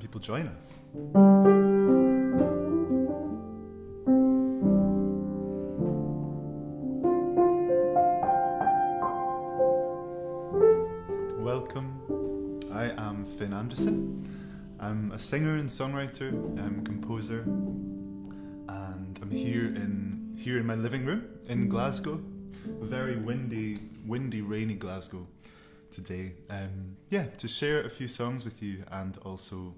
people join us. Welcome. I am Finn Anderson. I'm a singer and songwriter, I'm a composer, and I'm here in my living room in Glasgow. A very windy, rainy Glasgow today. To share a few songs with you and also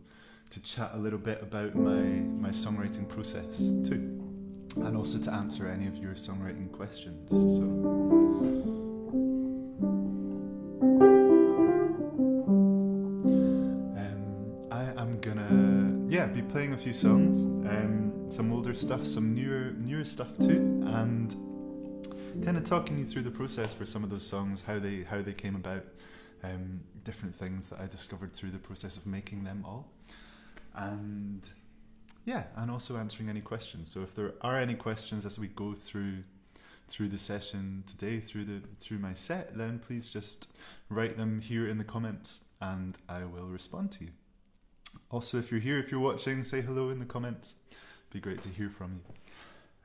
to chat a little bit about my songwriting process too, and also to answer any of your songwriting questions. I am gonna be playing a few songs, some older stuff, some newer stuff too, and kind of talking you through the process for some of those songs, how they came about, different things that I discovered through the process of making them all, and also answering any questions. So if there are any questions as we go through the session today, through my set, then please just write them here in the comments and I will respond to you. Also, if you're watching, say hello in the comments. It'd be great to hear from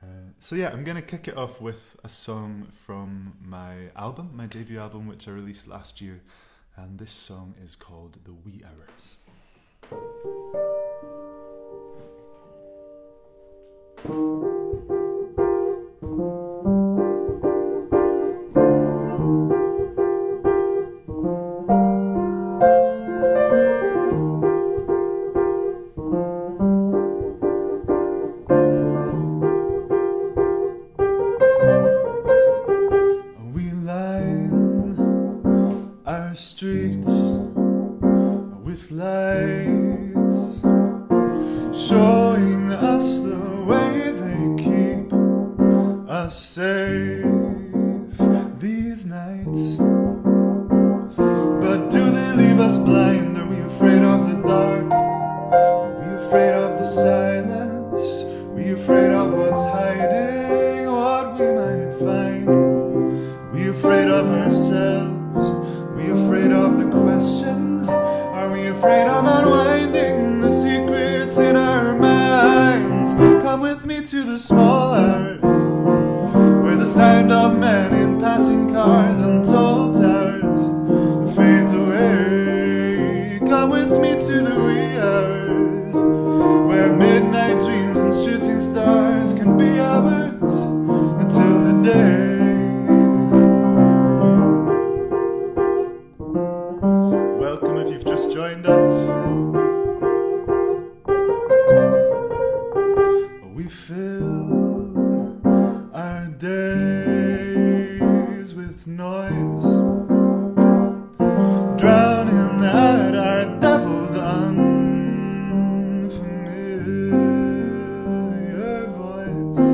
you. I'm going to kick it off with a song from my debut album, which I released last year, and this song is called The Wee Hours. Streets with lights showing us the way they keep us safe these nights. But do they leave us blind? Are we afraid of the dark? Are we afraid of the silence? Are we afraid of what's hiding, what we might find? Are we afraid of ourselves? Are we afraid of the questions? Are we afraid of unwinding the secrets in our minds? Come with me to the small hours, where the sound of men in passing cars and tall towers fades away. Come with me to the wee hours, where midnight dreams and shooting stars can be ours until the day. Joined us. We fill our days with noise, drowning out our devil's unfamiliar voice.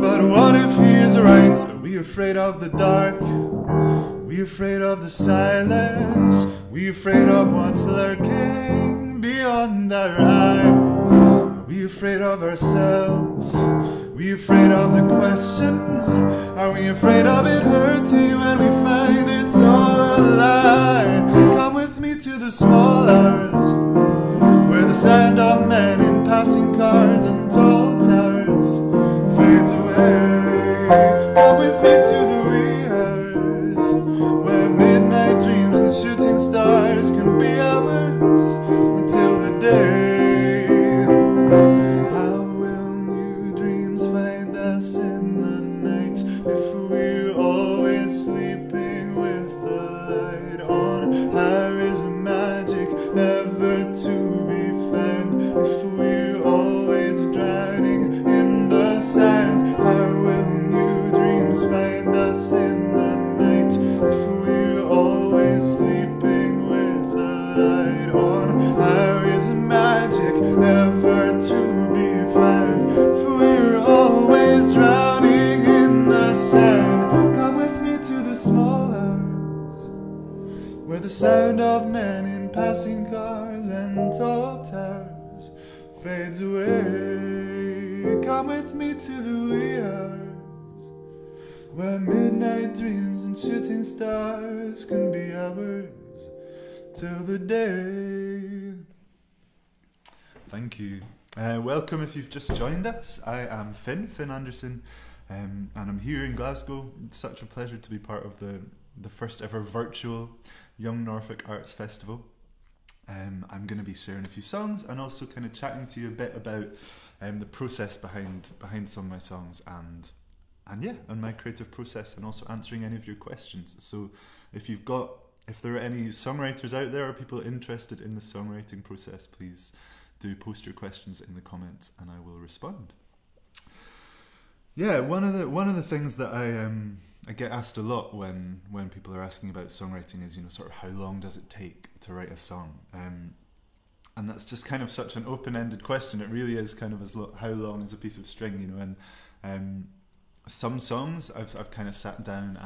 But what if he is right? Are we afraid of the dark? Are we afraid of the silence? We afraid of what's lurking beyond our eye? Are we afraid of ourselves? Are we afraid of the questions? Are we afraid of it hurting when we find it's all a lie? Come with me to the small hours, where the sound of men in passing cars and tall towers fades away. Come with me to the wee hours, where midnight dreams and shooting stars can be ours until the day. How will new dreams find us in the night if we're always sleeping with the light on? How is magic never to be found if we're always drowning in the sand? How will new dreams find us in the night if we're always sleeping with the light on? How is magic never to be found if we're always drowning in the sand? Come with me to the small hours, where the sound of men in passing cars and tall towers fades away. Come with me to the wee hours, where midnight dreams and shooting stars can be ours till the day. Thank you. Welcome if you've just joined us. I am Finn Anderson, and I'm here in Glasgow. It's such a pleasure to be part of the first ever virtual Young Norfolk Arts Festival. I'm going to be sharing a few songs and also kind of chatting to you a bit about the process behind some of my songs and my creative process, and also answering any of your questions. So if there are any songwriters out there or people interested in the songwriting process, please do post your questions in the comments and I will respond. Yeah, one of the things that I get asked a lot when people are asking about songwriting is, sort of how long does it take to write a song? And that's just kind of such an open-ended question. It really is kind of how long is a piece of string, and some songs I've kind of sat down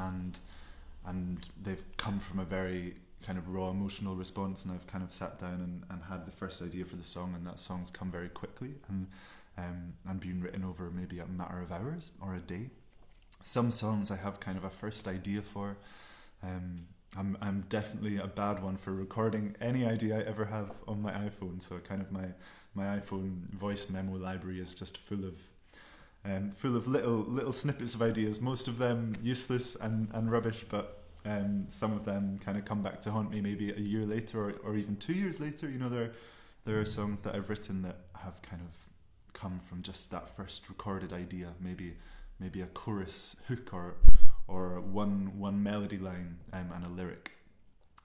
and they've come from a very kind of raw emotional response, and I've kind of sat down and had the first idea for the song, and that song's come very quickly and been written over maybe a matter of hours or a day. Some songs I have kind of a first idea for. I'm definitely a bad one for recording any idea I ever have on my iPhone, so kind of my iPhone voice memo library is just full of little snippets of ideas, most of them useless and rubbish, but some of them kind of come back to haunt me maybe a year later or even 2 years later. There are songs that I've written that have kind of come from just that first recorded idea, maybe a chorus hook or one melody line and a lyric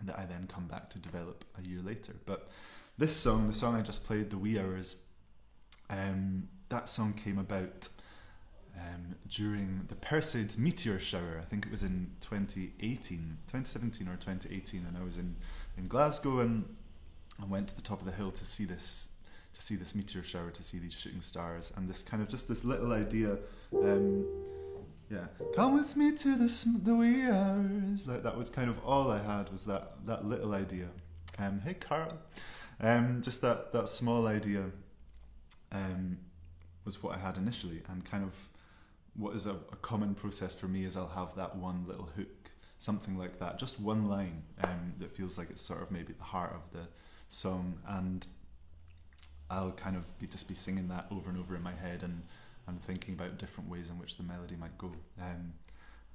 that I then come back to develop a year later. But this song, the song I just played, The Wee Hours, that song came about during the Perseids meteor shower. I think it was in 2017 or 2018, and I was in Glasgow, and I went to the top of the hill to see this meteor shower, to see these shooting stars, and this kind of just this little idea, come with me to the wee hours. Like, that was kind of all I had, was that little idea. Hey Carl, just that small idea was what I had initially, and kind of what is a common process for me is I'll have that one little hook, something like that, just one line that feels like it's sort of maybe the heart of the song, and I'll kind of just be singing that over and over in my head and thinking about different ways in which the melody might go.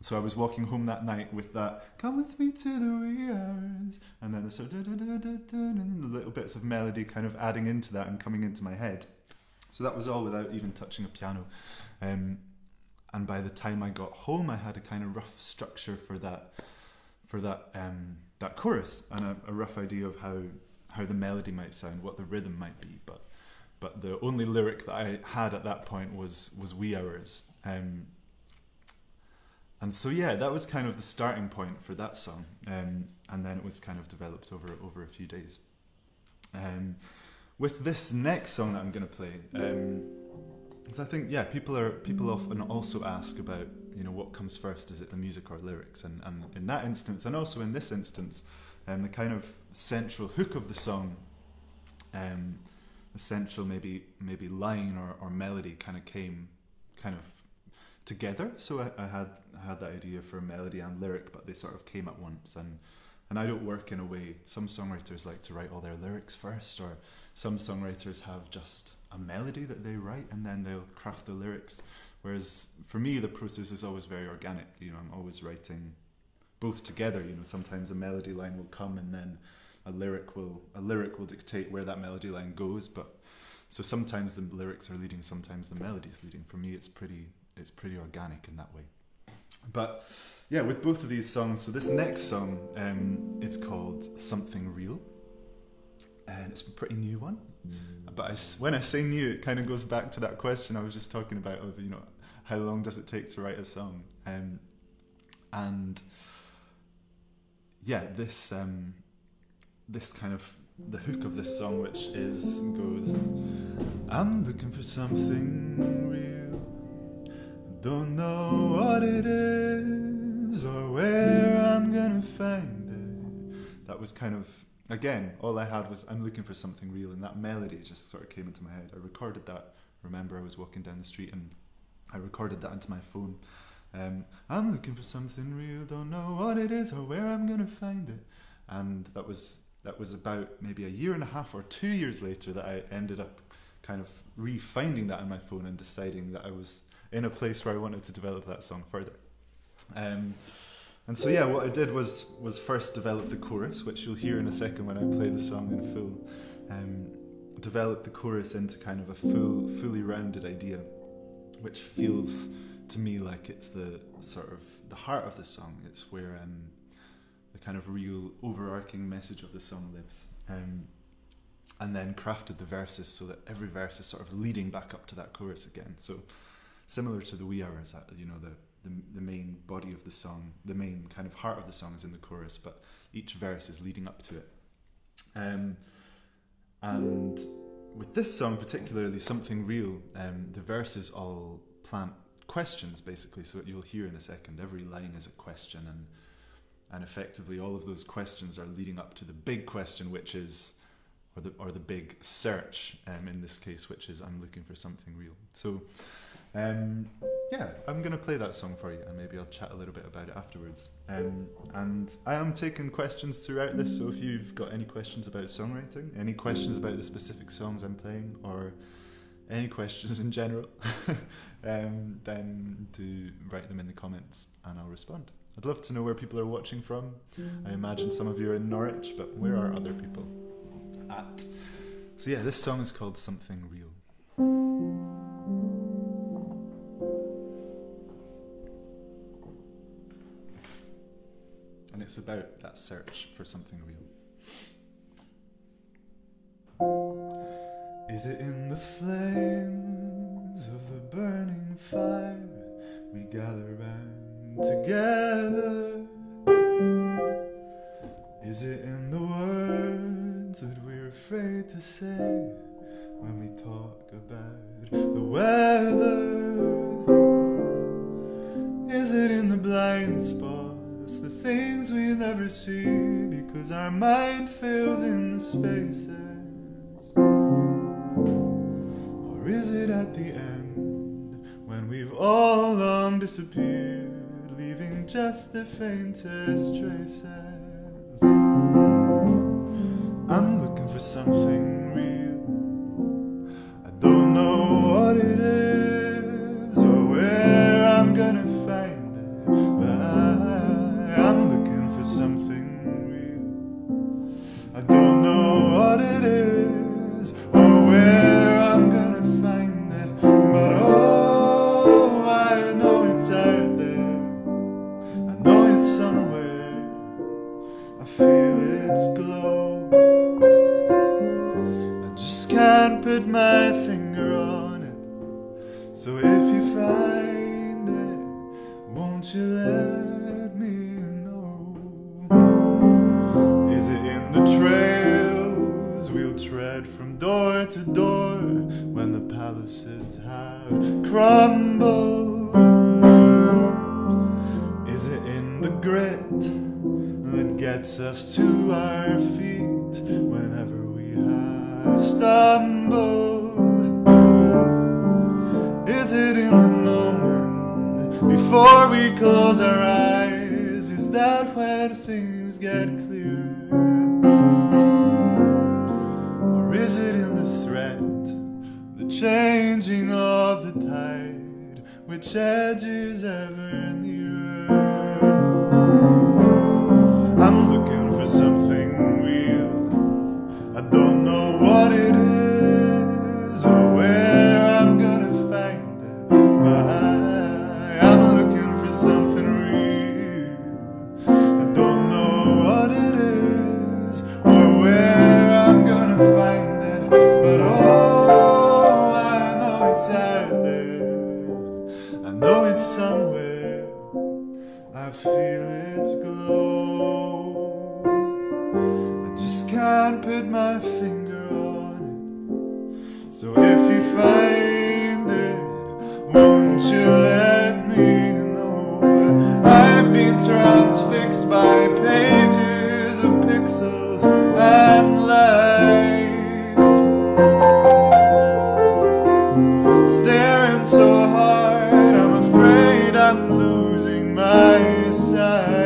So I was walking home that night with that, come with me to the wee hours, and then the sort of and the little bits of melody kind of adding into that and coming into my head. So that was all without even touching a piano. And by the time I got home, I had a kind of rough structure for that chorus, and a rough idea of how the melody might sound, what the rhythm might be. But the only lyric that I had at that point was wee hours. And so that was kind of the starting point for that song. And then it was kind of developed over a few days. With this next song that I'm going to play, because I think people often also ask about what comes first, is it the music or lyrics, and in that instance, and also in this instance, the kind of central hook of the song, the central maybe line or melody kind of came together. So I had that idea for melody and lyric, but they sort of came at once, and I don't work in a way. Some songwriters like to write all their lyrics first, or some songwriters have just a melody that they write and then they'll craft the lyrics. Whereas for me, the process is always very organic. I'm always writing both together. Sometimes a melody line will come and then a lyric will dictate where that melody line goes. But so sometimes the lyrics are leading, sometimes the melody's leading. For me, it's pretty organic in that way. But with both of these songs, so this next song, it's called Something Real, and it's a pretty new one. But when I say new, it kind of goes back to that question I was just talking about of how long does it take to write a song, and this kind of the hook of this song, which goes, I'm looking for something real, don't know what it is or where I'm gonna find it. That was kind of, again, all I had was I'm looking for something real, and that melody just sort of came into my head. I recorded that. Remember, I was walking down the street and I recorded that into my phone. I'm looking for something real, don't know what it is or where I'm gonna find it. And that was about maybe a year and a half or 2 years later that I ended up kind of re-finding that on my phone and deciding that I was in a place where I wanted to develop that song further. And so yeah, what I did was first develop the chorus, which you'll hear in a second when I play the song in full. Develop the chorus into kind of a fully rounded idea, which feels to me like it's the sort of the heart of the song. It's where the kind of real overarching message of the song lives. And then crafted the verses so that every verse is sort of leading back up to that chorus again. So similar to the wee hours, you know, the main body of the song, the main kind of heart of the song is in the chorus, but each verse is leading up to it. And with this song particularly, Something Real, the verses all plant questions basically, so you'll hear in a second. Every line is a question, and effectively all of those questions are leading up to the big question, which is, or the big search in this case, which is I'm looking for something real. So yeah, I'm going to play that song for you, and maybe I'll chat a little bit about it afterwards. And I am taking questions throughout this, so if you've got any questions about songwriting, any questions about the specific songs I'm playing, or any questions in general, then do write them in the comments and I'll respond. I'd love to know where people are watching from. I imagine some of you are in Norwich, but where are other people at? So yeah, this song is called Something Real. And it's about that search for something real. Is it in the flames of the burning fire we gather round together? Is it in the words that we're afraid to say when we talk about the weather? Is it in the blind spots, the things we never see because our mind fills in the spaces? Or is it at the end when we've all long disappeared, leaving just the faintest traces? I'm looking for something real. I don't know what it is or where I'm gonna find it, but I'm looking for something real. I don't know what it is or where I'm gonna find it, but oh, I know it's out there. I know it's somewhere. I feel its glow. Can't put my finger on it. So if you find it, won't you let me know? Is it in the trails we'll tread from door to door when the palaces have crumbled? Is it in the grit that gets us to our feet whenever we have stumbled? Is it in the moment before we close our eyes? Is that when things get clearer? Or is it in the threat, the changing of the tide, which edges ever nearer? I'm looking for something real. I don't know what it is or where I'm gonna find it, but I'm looking for something real. I don't know what it is or where I'm gonna find it, but oh, I know it's out there. I know it's somewhere. I feel its glow. Can't put my finger on it. So if you find it, won't you let me know? I've been transfixed by pages of pixels and lights, staring so hard I'm afraid I'm losing my sight.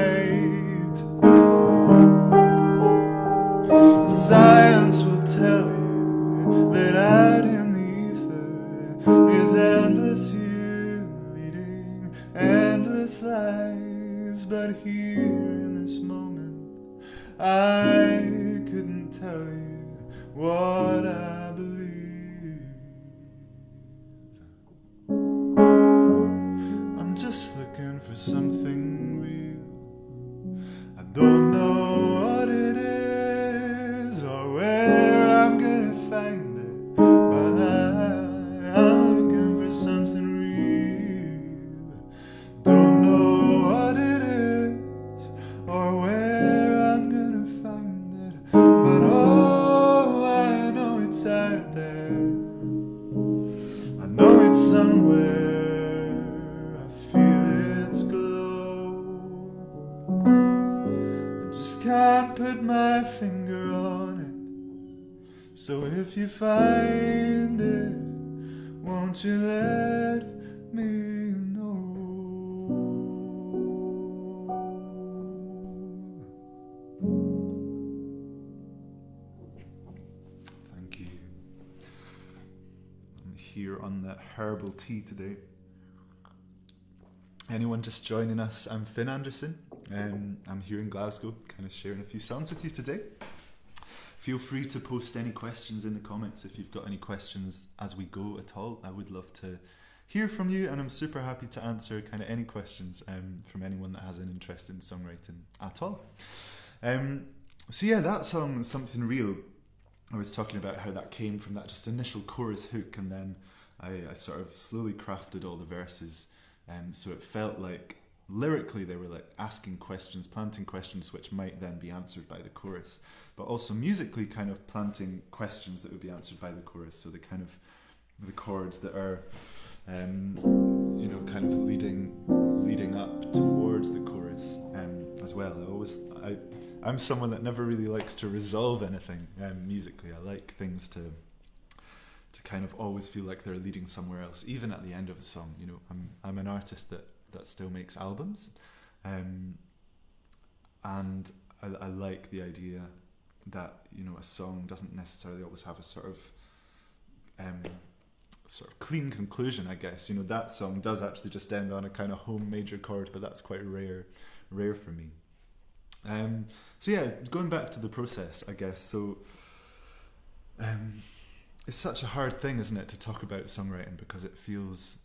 Science will tell you that out in the but here in this moment I couldn't tell you what I believe. I'm just looking for something real. I don't know what it is or where I'm gonna find it, but I'm looking for something real. Don't know what it is or where I'm gonna find it, but oh, I know it's out there. I know it's somewhere. Can't put my finger on it, so if you find it, won't you let me know? Thank you. I'm here on the herbal tea today. Anyone just joining us, I'm Finn Anderson. I'm here in Glasgow, kind of sharing a few songs with you today. Feel free to post any questions in the comments if you've got any questions as we go at all. I would love to hear from you, and I'm super happy to answer kind of any questions from anyone that has an interest in songwriting at all. So yeah, that song, Something Real, I was talking about how that came from that just initial chorus hook, and then I sort of slowly crafted all the verses. So it felt like lyrically they were like asking questions, planting questions which might then be answered by the chorus, but also musically kind of planting questions that would be answered by the chorus. So the kind of the chords that are you know, kind of leading up towards the chorus as well. I'm someone that never really likes to resolve anything musically. I like things to kind of always feel like they're leading somewhere else, even at the end of a song. You know, I'm an artist that still makes albums, and I like the idea that, you know, a song doesn't necessarily always have a sort of clean conclusion, I guess. You know, that song does actually just end on a kind of home major chord, but that's quite rare for me. So yeah, going back to the process, I guess. So it's such a hard thing, isn't it, to talk about songwriting, because it feels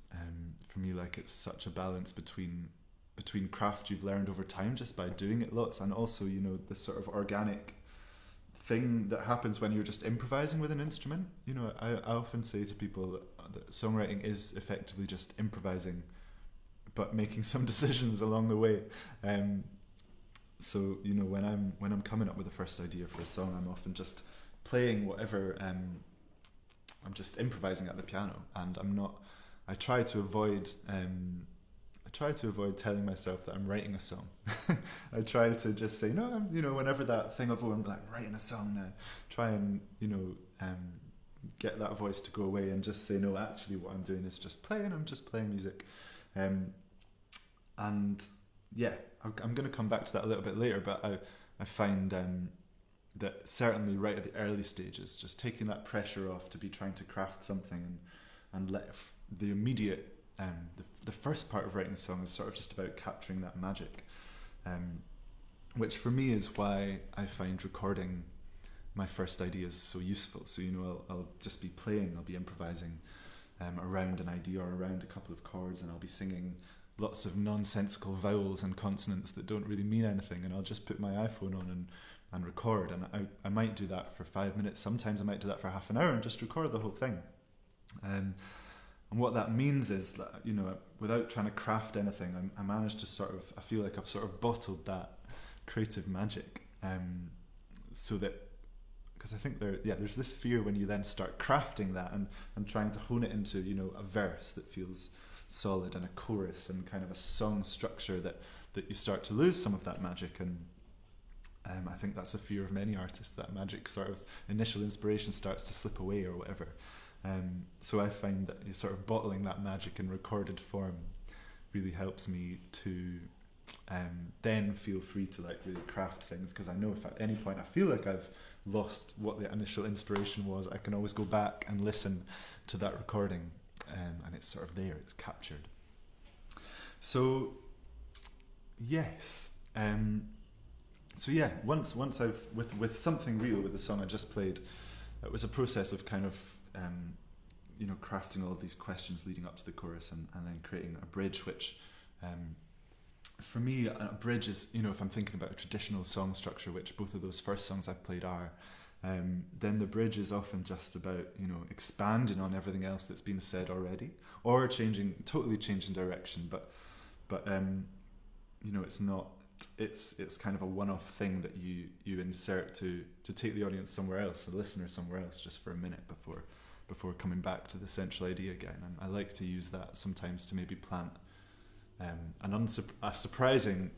for me like it's such a balance between craft you've learned over time just by doing it lots, and also, you know, the sort of organic thing that happens when you're just improvising with an instrument. You know, I often say to people that songwriting is effectively just improvising, but making some decisions along the way. So, you know, when I'm coming up with a first idea for a song, I'm often just playing whatever. I'm just improvising at the piano, and I try to avoid telling myself that I'm writing a song. I try to just say, no, you know, whenever that thing of, oh, I'm like writing a song now, try and, you know, get that voice to go away and just say, no, actually what I'm doing is just playing. I'm just playing music. And yeah, I'm going to come back to that a little bit later, but I find that certainly right at the early stages, just taking that pressure off to be trying to craft something and let the immediate, the first part of writing a song is sort of just about capturing that magic, which for me is why I find recording my first ideas so useful. So, you know, I'll just be playing, I'll be improvising around an idea or around a couple of chords, and I'll be singing lots of nonsensical vowels and consonants that don't really mean anything, and I'll just put my iPhone on and record, and I might do that for 5 minutes. Sometimes I might do that for half an hour and just record the whole thing. And what that means is that, you know, without trying to craft anything, I managed to sort of, I feel like I've sort of bottled that creative magic, so that, because I think there's this fear when you then start crafting that and trying to hone it into, you know, a verse that feels solid and a chorus and kind of a song structure that you start to lose some of that magic. And I think that's a fear of many artists, that magic sort of initial inspiration starts to slip away or whatever. So I find that you sort of bottling that magic in recorded form really helps me to then feel free to like really craft things, because I know if at any point I feel like I've lost what the initial inspiration was, I can always go back and listen to that recording, and it's sort of there, it's captured. So Yes. So yeah, once I've with something real with the song I just played, it was a process of kind of crafting all of these questions leading up to the chorus and then creating a bridge, which for me a bridge is, if I'm thinking about a traditional song structure, which both of those first songs I've played are, then the bridge is often just about expanding on everything else that's been said already, or totally changing direction, but it's not. It's kind of a one-off thing that you insert to take the audience somewhere else, the listener somewhere else, just for a minute before coming back to the central idea again. And I like to use that sometimes to maybe plant a surprising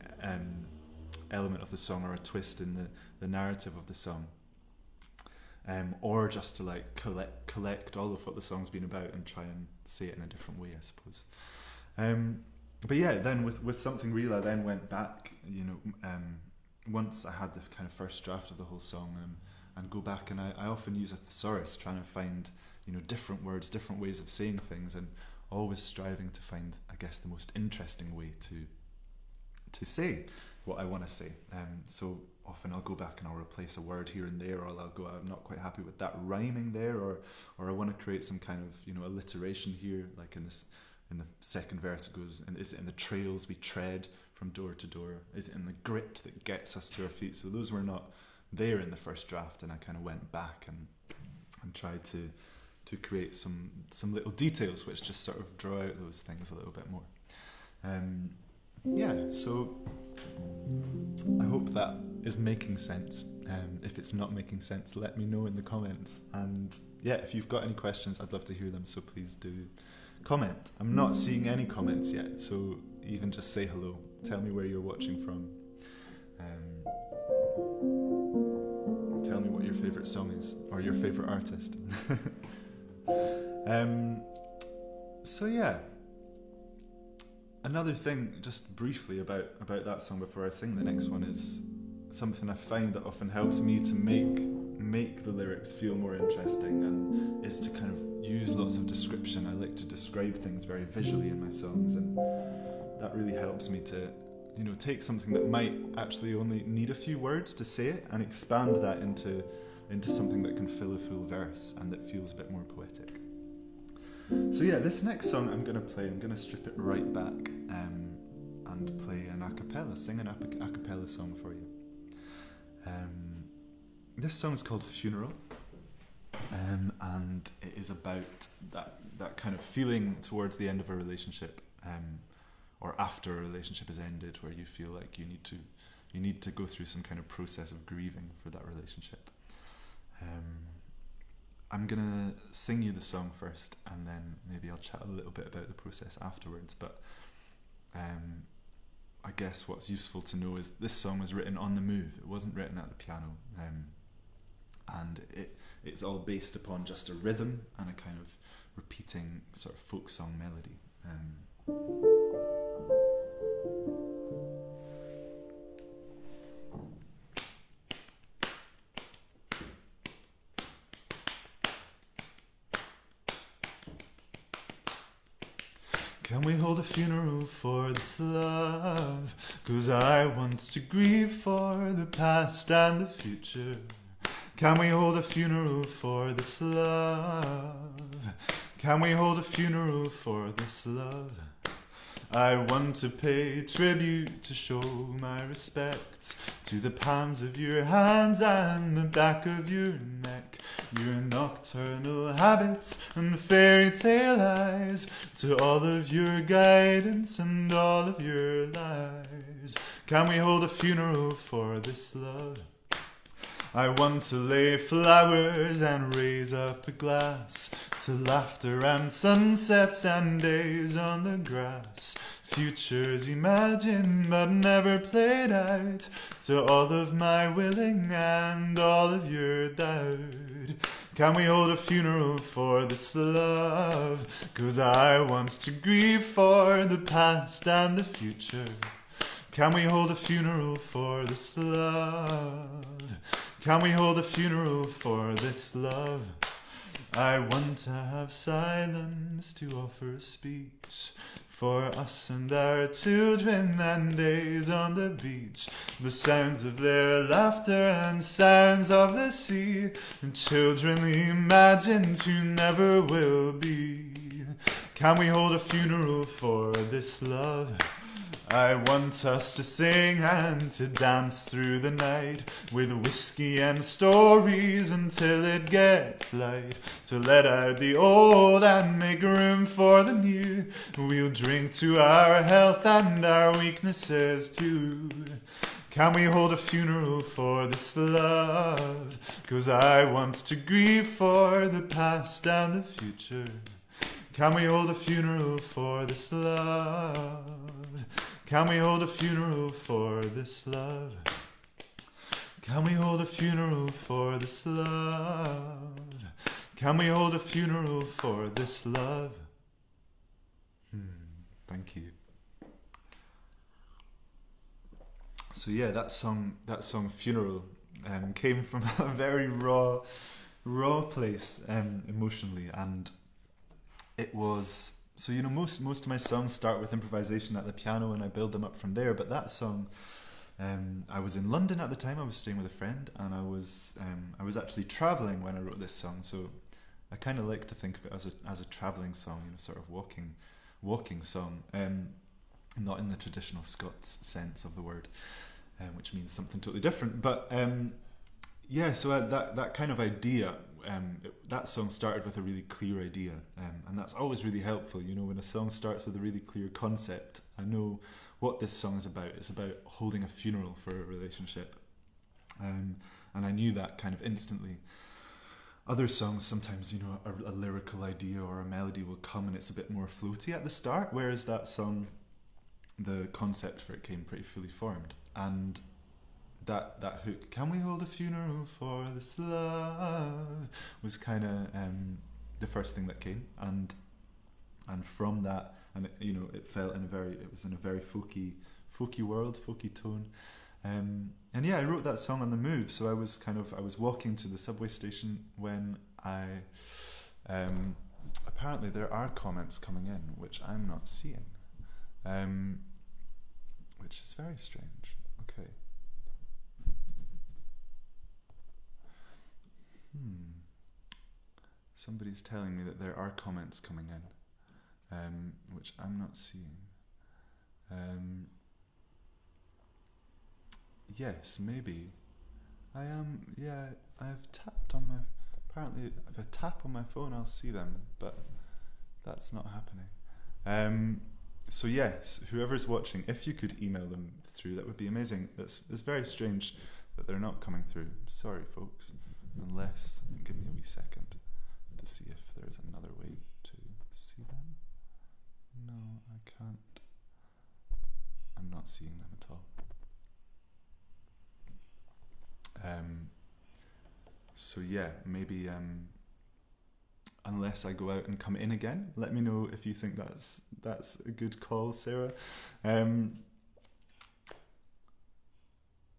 element of the song, or a twist in the narrative of the song, or just to like collect all of what the song's been about and try and say it in a different way, I suppose. But yeah, then with Something Real, I then went back, once I had the kind of first draft of the whole song, and go back, and I often use a thesaurus, trying to find, different words, different ways of saying things, and always striving to find, I guess, the most interesting way to say what I want to say. So often I'll go back and I'll replace a word here and there, or I'll go, I'm not quite happy with that rhyming there, or I want to create some kind of, alliteration here, like in the second verse it goes, and is it in the trails we tread from door to door? Is it in the grit that gets us to our feet? So those were not there in the first draft, and I kind of went back and tried to create some little details which just sort of draw out those things a little bit more. So I hope that is making sense. If it's not making sense, let me know in the comments. And yeah, if you've got any questions, I'd love to hear them, so please do comment. I'm not seeing any comments yet, so even just say hello. Tell me where you're watching from. Tell me what your favourite song is, or your favourite artist. So yeah, another thing just briefly about that song before I sing the next one is something I find that often helps me to make the lyrics feel more interesting, and is to kind of use lots of description. I like to describe things very visually in my songs, and that really helps me to take something that might actually only need a few words to say it, and expand that into something that can fill a full verse and that feels a bit more poetic. So yeah, this next song I'm going to strip it right back and play an a cappella, sing an a cappella song for you. This song's called Funeral, and it is about that kind of feeling towards the end of a relationship, or after a relationship has ended, where you feel like you need to go through some kind of process of grieving for that relationship. I'm gonna sing you the song first, and then maybe I'll chat a little bit about the process afterwards. But I guess what's useful to know is this song was written on the move. It wasn't written at the piano, and it's all based upon just a rhythm and a kind of repeating sort of folk song melody. Can we hold a funeral for this love? 'Cause I want to grieve for the past and the future. Can we hold a funeral for this love? Can we hold a funeral for this love? I want to pay tribute to show my respects to the palms of your hands and the back of your neck, your nocturnal habits and fairy tale eyes, to all of your guidance and all of your lies. Can we hold a funeral for this love? I want to lay flowers and raise up a glass to laughter and sunsets and days on the grass, futures imagined but never played out, to all of my willing and all of your doubt. Can we hold a funeral for this love? 'Cause I want to grieve for the past and the future. Can we hold a funeral for this love? Can we hold a funeral for this love? I want to have silence to offer speech for us and our children, and days on the beach, the sounds of their laughter and sounds of the sea, and children imagined who never will be. Can we hold a funeral for this love? I want us to sing and to dance through the night with whiskey and stories until it gets light, to let out the old and make room for the new. We'll drink to our health and our weaknesses too. Can we hold a funeral for this love? 'Cause I want to grieve for the past and the future. Can we hold a funeral for this love? Can we hold a funeral for this love? Can we hold a funeral for this love? Can we hold a funeral for this love? Thank you. So yeah, that song Funeral came from a very raw place emotionally, and it was, so you know, most of my songs start with improvisation at the piano and I build them up from there, but that song, I was in London at the time. I was staying with a friend, and I was actually travelling when I wrote this song, so I kind of like to think of it as a travelling song, you know, sort of walking song, not in the traditional Scots sense of the word, which means something totally different, but yeah, so that kind of idea, that song started with a really clear idea, and that's always really helpful, you know, when a song starts with a really clear concept. I know what this song is about. It's about holding a funeral for a relationship, and I knew that kind of instantly. Other songs, sometimes, you know, a lyrical idea or a melody will come and it's a bit more floaty at the start, whereas that song, the concept for it came pretty fully formed, and that hook, can we hold a funeral for this love, was kind of the first thing that came, and from that, and it, you know, it was in a very folky world, folky tone, and yeah, I wrote that song on the move. So I was walking to the subway station when I apparently there are comments coming in which I'm not seeing, which is very strange. Okay. Somebody's telling me that there are comments coming in, which I'm not seeing. Yes, maybe. I am, yeah, I've tapped on my, apparently if I tap on my phone I'll see them, but that's not happening. So yes, whoever's watching, if you could email them through, that would be amazing. It's very strange that they're not coming through. Sorry folks, unless, give me a wee second to see if there's another way to see them. No, I can't. I'm not seeing them at all. So yeah, maybe unless I go out and come in again, let me know if you think that's a good call, Sarah.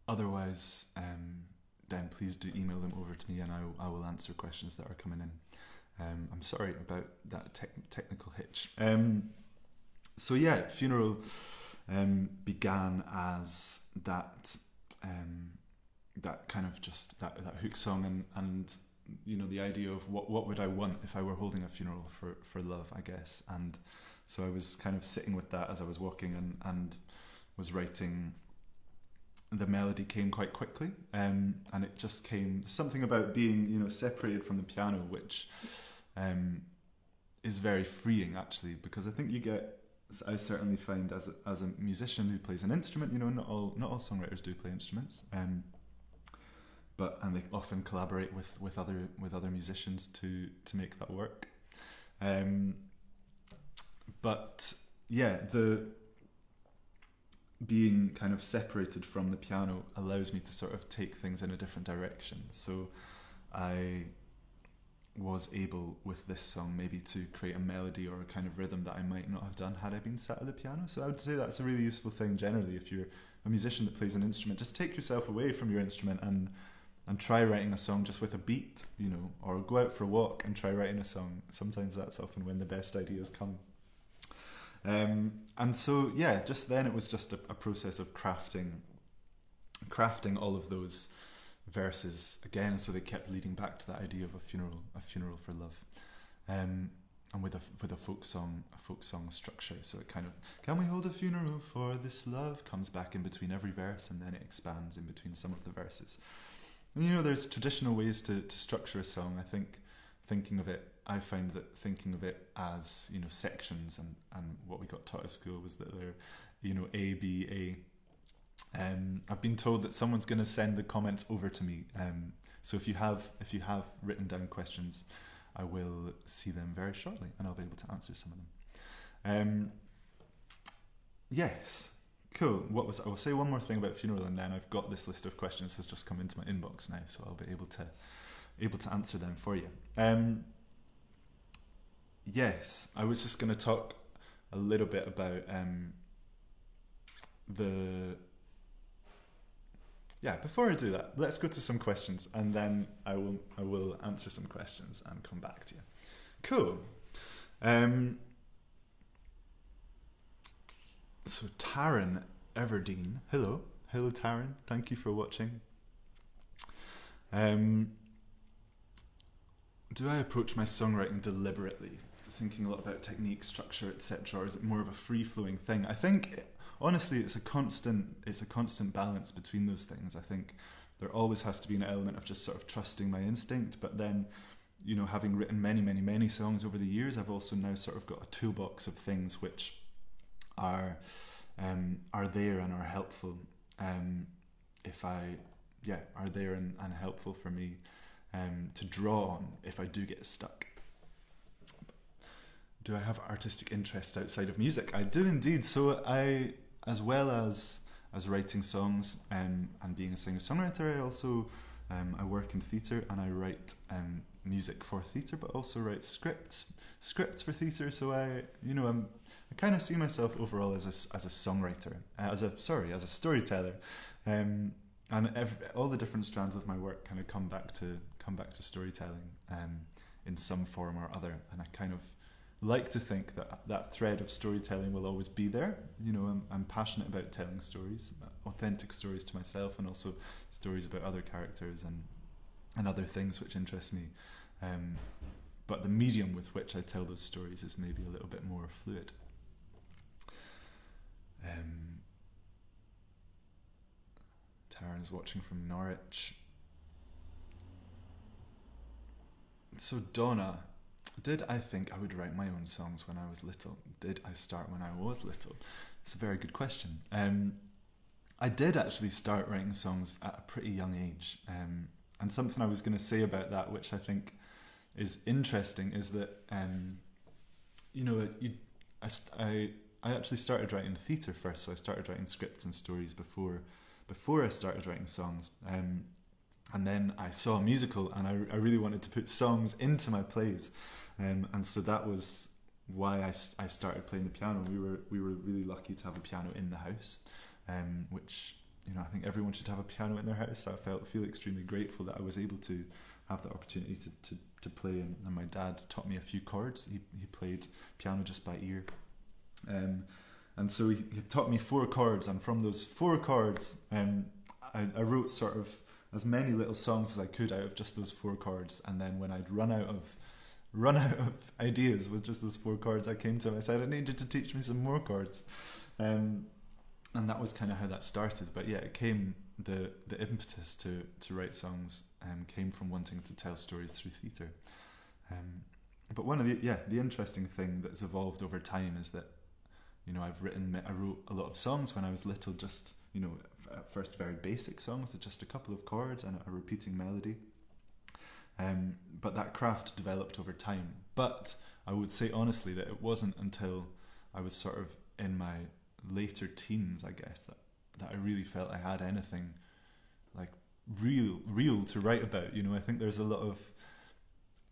Otherwise, then please do email them over to me, and I will answer questions that are coming in. I'm sorry about that technical hitch. So yeah, Funeral began as that kind of just that hook song, and you know, the idea of what would I want if I were holding a funeral for love, I guess. And so I was kind of sitting with that as I was walking, and was writing. The melody came quite quickly, and it just came, something about being, you know, separated from the piano, which is very freeing actually, because I think I certainly find as a musician who plays an instrument, you know, not all songwriters do play instruments, and they often collaborate with other musicians to make that work. But yeah, the being kind of separated from the piano allows me to sort of take things in a different direction. So I was able with this song maybe to create a melody or a kind of rhythm that I might not have done had I been sat at the piano. So I would say that's a really useful thing generally if you're a musician that plays an instrument. Just take yourself away from your instrument and try writing a song just with a beat, you know, or go out for a walk and try writing a song. Sometimes that's often when the best ideas come. And so, yeah, just then it was just a process of crafting all of those verses again, so they kept leading back to that idea of a funeral for love, and with a folk song structure. So it kind of, can we hold a funeral for this love, comes back in between every verse, and then it expands in between some of the verses. And, you know, there's traditional ways to structure a song. I find that thinking of it as, you know, sections, and what we got taught at school was that they're, you know, A, B, A. I've been told that someone's going to send the comments over to me. So if you have written down questions, I will see them very shortly, and I'll be able to answer some of them. Yes, cool. I will say one more thing about funeral, and then I've got this list of questions has just come into my inbox now, so I'll be able to answer them for you. Yes, I was just going to talk a little bit about before I do that, let's go to some questions, and then I will answer some questions and come back to you. Cool. So Taryn Everdeen, hello Taryn, thank you for watching. Do I approach my songwriting deliberately, thinking a lot about technique, structure, etc., or is it more of a free-flowing thing? I think, honestly, it's a constant balance between those things. I think there always has to be an element of just sort of trusting my instinct, but then, you know, having written many songs over the years, I've also now sort of got a toolbox of things which are there and are helpful. Are there and helpful for me to draw on if I do get stuck. Do I have artistic interests outside of music? I do indeed. So I, as well as writing songs and being a singer-songwriter, I also I work in theatre, and I write music for theatre, but also write scripts for theatre. So I kind of see myself overall as a songwriter, as a storyteller, and all the different strands of my work kind of come back to storytelling in some form or other. And I kind of like to think that thread of storytelling will always be there. You know, I'm passionate about telling stories, authentic stories to myself, and also stories about other characters and other things which interest me. But the medium with which I tell those stories is maybe a little bit more fluid. Taryn is watching from Norwich. So Donna, did I think I would write my own songs when I was little? Did I start when I was little? It's a very good question. I did actually start writing songs at a pretty young age. And something I was going to say about that, which I think is interesting, is that, I actually started writing theatre first. So I started writing scripts and stories before I started writing songs. And then I saw a musical, and I really wanted to put songs into my plays. And so that was why I started playing the piano. We were really lucky to have a piano in the house, which, you know, I think everyone should have a piano in their house. I feel extremely grateful that I was able to have the opportunity to play. And my dad taught me a few chords. He played piano just by ear. And so he taught me 4 chords, and from those 4 chords, I wrote sort of as many little songs as I could out of just those 4 chords. And then when I'd run out of ideas with just those 4 chords, I came to him. I said, I need you to teach me some more chords, and that was kind of how that started. But yeah, it came the impetus to write songs came from wanting to tell stories through theatre. But one of the interesting thing that's evolved over time is that, you know, I wrote a lot of songs when I was little, just, you know, at first very basic songs with just a couple of chords and a repeating melody. But that craft developed over time. But I would say honestly that it wasn't until I was sort of in my later teens, I guess, that I really felt I had anything like real to write about. You know, I think there's a lot of,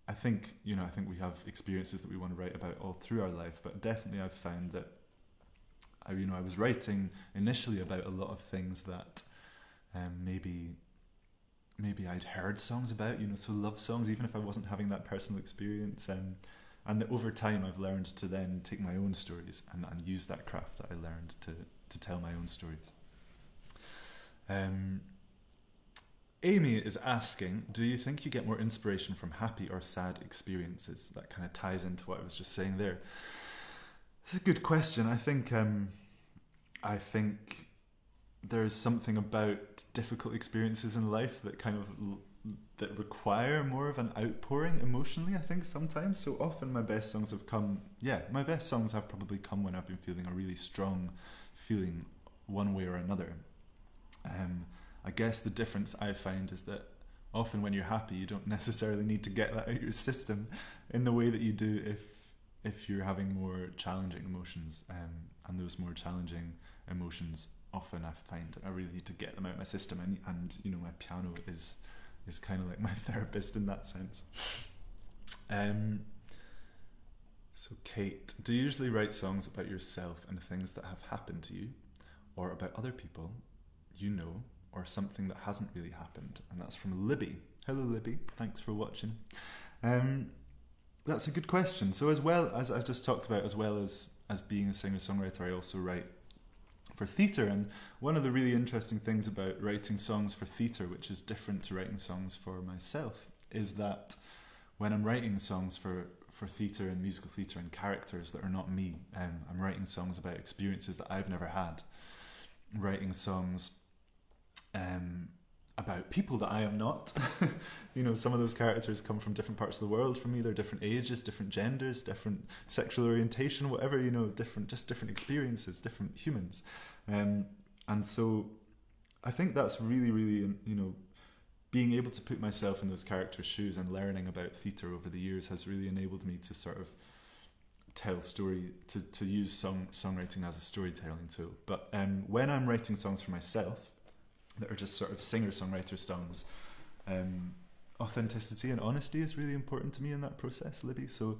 I think we have experiences that we want to write about all through our life, but definitely I've found that I was writing initially about a lot of things that maybe I'd heard songs about, you know, so love songs, even if I wasn't having that personal experience. and that over time I've learned to then take my own stories and use that craft that I learned to tell my own stories. Amy is asking, do you think you get more inspiration from happy or sad experiences? That kind of ties into what I was just saying there. It's a good question. I think there's something about difficult experiences in life that that require more of an outpouring emotionally, I think, sometimes. So often my best songs have probably come when I've been feeling a really strong feeling one way or another. I guess the difference I find is that often when you're happy, you don't necessarily need to get that out of your system in the way that you do if you're having more challenging emotions. And those more challenging emotions, often I find I really need to get them out of my system. And you know, my piano is kind of like my therapist in that sense. So Kate, do you usually write songs about yourself and things that have happened to you, or about other people you know, or something that hasn't really happened? And that's from Libby. Hello Libby, thanks for watching. That's a good question. So as well as I just talked about, as well as being a singer-songwriter, I also write for theatre. And one of the really interesting things about writing songs for theatre, which is different to writing songs for myself, is that when I'm writing songs for theatre and musical theatre and characters that are not me, I'm writing songs about experiences that I've never had. I'm writing songs about people that I am not. You know, some of those characters come from different parts of the world from me. They're different ages, different genders, different sexual orientation, whatever, you know, different experiences, different humans. And so I think that's really, really, you know, being able to put myself in those characters' shoes and learning about theatre over the years has really enabled me to sort of tell story, to use songwriting as a storytelling tool. But when I'm writing songs for myself that are just sort of singer-songwriter songs, authenticity and honesty is really important to me in that process, Libby. So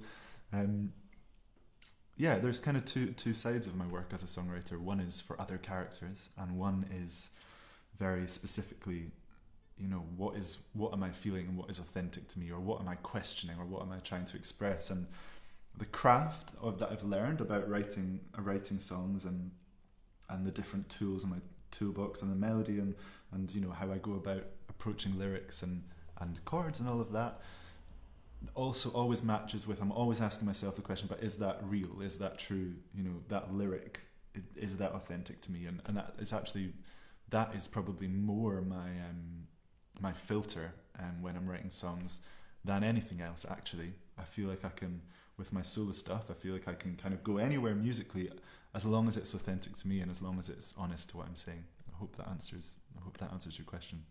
yeah, there's kind of two sides of my work as a songwriter. One is for other characters, and one is very specifically, you know, what am I feeling and what is authentic to me, or what am I questioning, or what am I trying to express. And the craft of that I've learned about writing songs and the different tools in my toolbox, and the melody and you know, how I go about approaching lyrics and chords and all of that, also always matches with, I'm always asking myself the question, but is that real? Is that true? You know, that lyric, is that authentic to me? And that is probably more my filter when I'm writing songs than anything else, actually. I feel like I can, with my solo stuff, I feel like I can kind of go anywhere musically as long as it's authentic to me and as long as it's honest to what I'm saying. I hope that answers your question.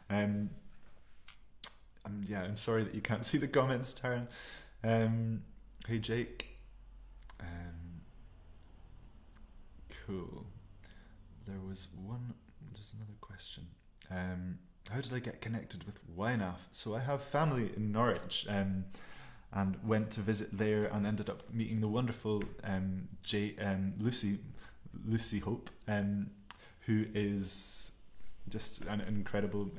I'm sorry that you can't see the comments, Taryn. Hey Jake. Cool. There's another question. How did I get connected with YNAF? So I have family in Norwich, and went to visit there and ended up meeting the wonderful Lucy Hope, who is just an incredible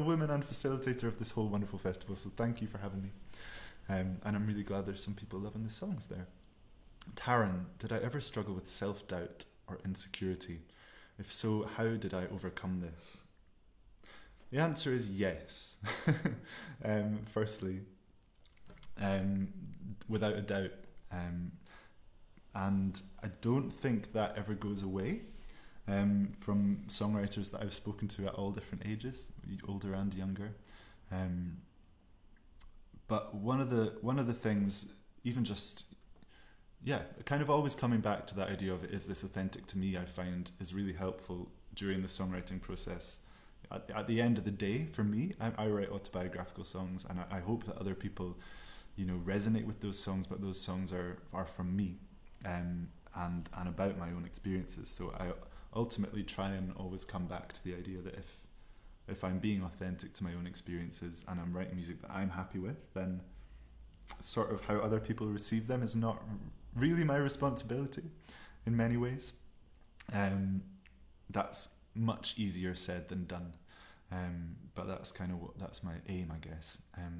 woman and facilitator of this whole wonderful festival. So thank you for having me. And I'm really glad there's some people loving the songs there. Taryn, did I ever struggle with self-doubt or insecurity? If so, how did I overcome this? The answer is yes. Firstly, without a doubt. And I don't think that ever goes away. From songwriters that I've spoken to at all different ages, older and younger. But one of the things, even just, kind of always coming back to that idea of, is this authentic to me, I find is really helpful during the songwriting process. At the end of the day, for me, I write autobiographical songs, and I hope that other people, you know, resonate with those songs, but those songs are from me, and about my own experiences. So I ultimately try and always come back to the idea that if I'm being authentic to my own experiences and I'm writing music that I'm happy with, then sort of how other people receive them is not really my responsibility in many ways. That's much easier said than done. But that's my aim, I guess.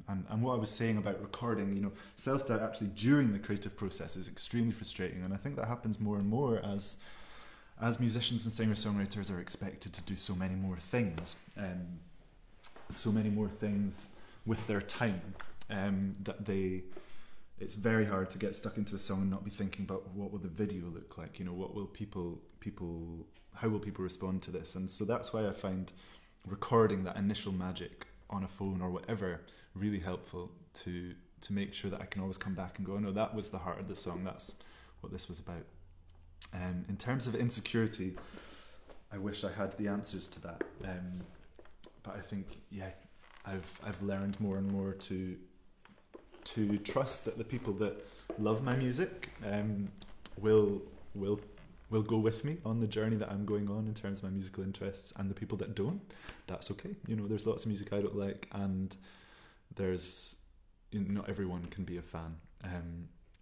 And what I was saying about recording, you know, self-doubt actually during the creative process is extremely frustrating, and I think that happens more and more as musicians and singer-songwriters are expected to do so many more things with their time, that it's very hard to get stuck into a song and not be thinking about what will the video look like, you know, what will how will people respond to this? And so that's why I find recording that initial magic on a phone or whatever really helpful to make sure that I can always come back and go, oh no, that was the heart of the song, that's what this was about. In terms of insecurity, I wish I had the answers to that, but I think, yeah, I've learned more and more to trust that the people that love my music will go with me on the journey that I'm going on in terms of my musical interests, and the people that don't, that's okay. You know, there's lots of music I don't like, and not everyone can be a fan,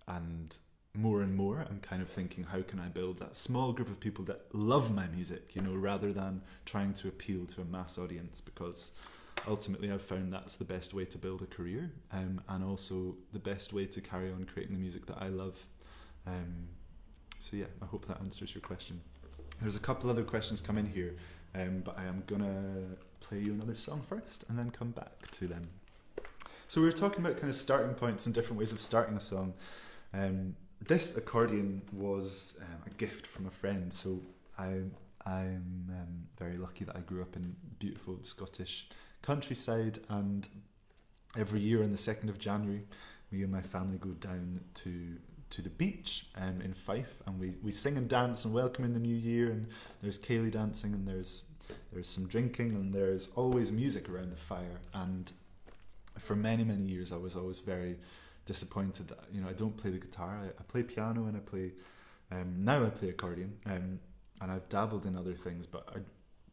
and more and more I'm kind of thinking, how can I build that small group of people that love my music, you know, rather than trying to appeal to a mass audience, because ultimately I've found that's the best way to build a career, and also the best way to carry on creating the music that I love. So yeah, I hope that answers your question. There's a couple other questions come in here, but I am gonna play you another song first and then come back to them. So we were talking about kind of starting points and different ways of starting a song. This accordion was a gift from a friend, so I'm very lucky that I grew up in beautiful Scottish countryside, and every year on the 2nd of January me and my family go down to the beach in Fife, and we sing and dance and welcome in the new year, and there's ceilidh dancing, and there's some drinking, and there's always music around the fire. And for many years I was always very disappointed that, you know, I don't play the guitar. I play piano, and I play now I play accordion, and I've dabbled in other things, but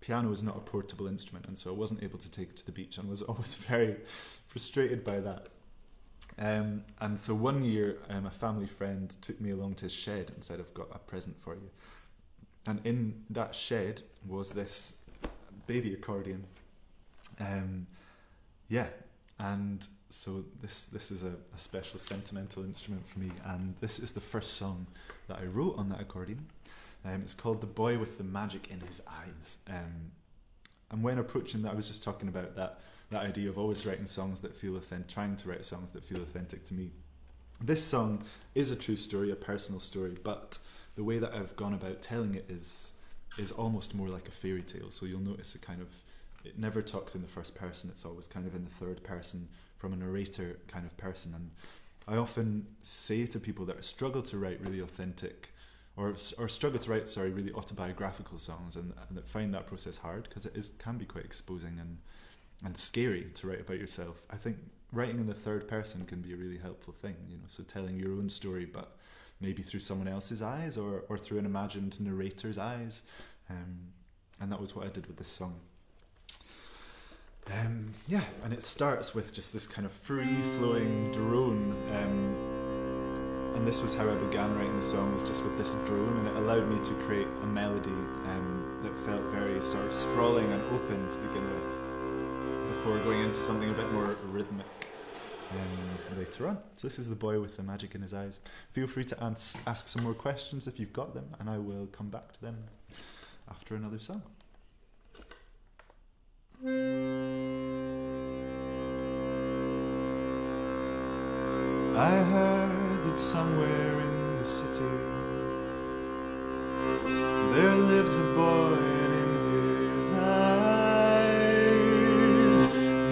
piano is not a portable instrument, and so I wasn't able to take it to the beach, and was always very frustrated by that. And so one year a family friend took me along to his shed and said, I've got a present for you. And in that shed was this baby accordion. And so this is a special sentimental instrument for me, and this is the first song that I wrote on that accordion. It's called The Boy with the Magic in His Eyes. And when approaching that, I was just talking about that idea of always writing songs that feel authentic, trying to write songs that feel authentic to me. This song is a true story, a personal story, but the way that I've gone about telling it is almost more like a fairy tale. So you'll notice it never talks in the first person, it's always kind of in the third person, from a narrator kind of person. And I often say to people that struggle to write really authentic, or struggle to write, really autobiographical songs, and that find that process hard, because can be quite exposing and scary to write about yourself. I think writing in the third person can be a really helpful thing, you know, so telling your own story, but maybe through someone else's eyes, or through an imagined narrator's eyes. And that was what I did with this song. And it starts with just this kind of free-flowing drone, and this was how I began writing the song, was just with this drone, and it allowed me to create a melody that felt very sort of sprawling and open to begin with, before going into something a bit more rhythmic later on. So this is The Boy with the Magic in His Eyes. Feel free to ask some more questions if you've got them, and I will come back to them after another song. I heard that somewhere in the city there lives a boy, and in his eyes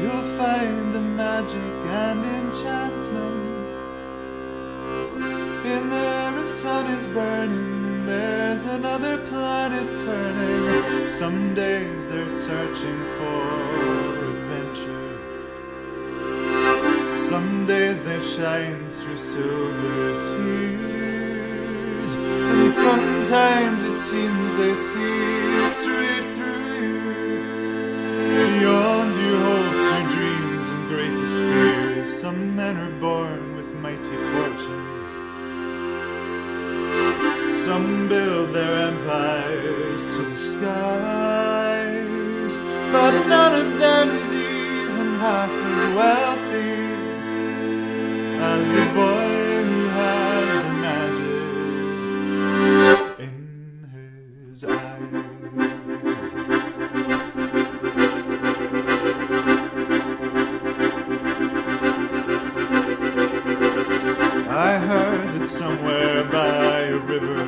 you'll find the magic and enchantment. In there a sun is burning, there's another planet turning. Some days they're searching for adventure, some days they shine through silver tears, and sometimes it seems they see straight through you, beyond your hopes, your dreams and greatest fears. Some men are born with mighty fortunes, some build their empires to the skies, but none of them half as wealthy as the boy who has the magic in his eyes. I heard that somewhere by a river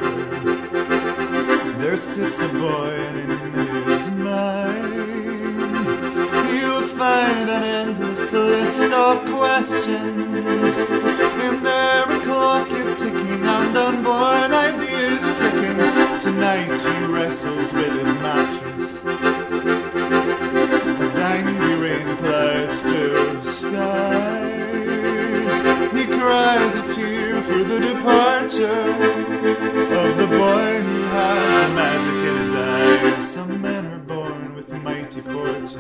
there sits a boy, and in his mind you'll find an endless list of questions. In there a clock is ticking and unborn ideas pricking. Tonight he wrestles with his mattress as angry rain clouds fill the skies. He cries a tear for the departure of the boy who has the magic in his eyes. Some men are born with mighty fortunes,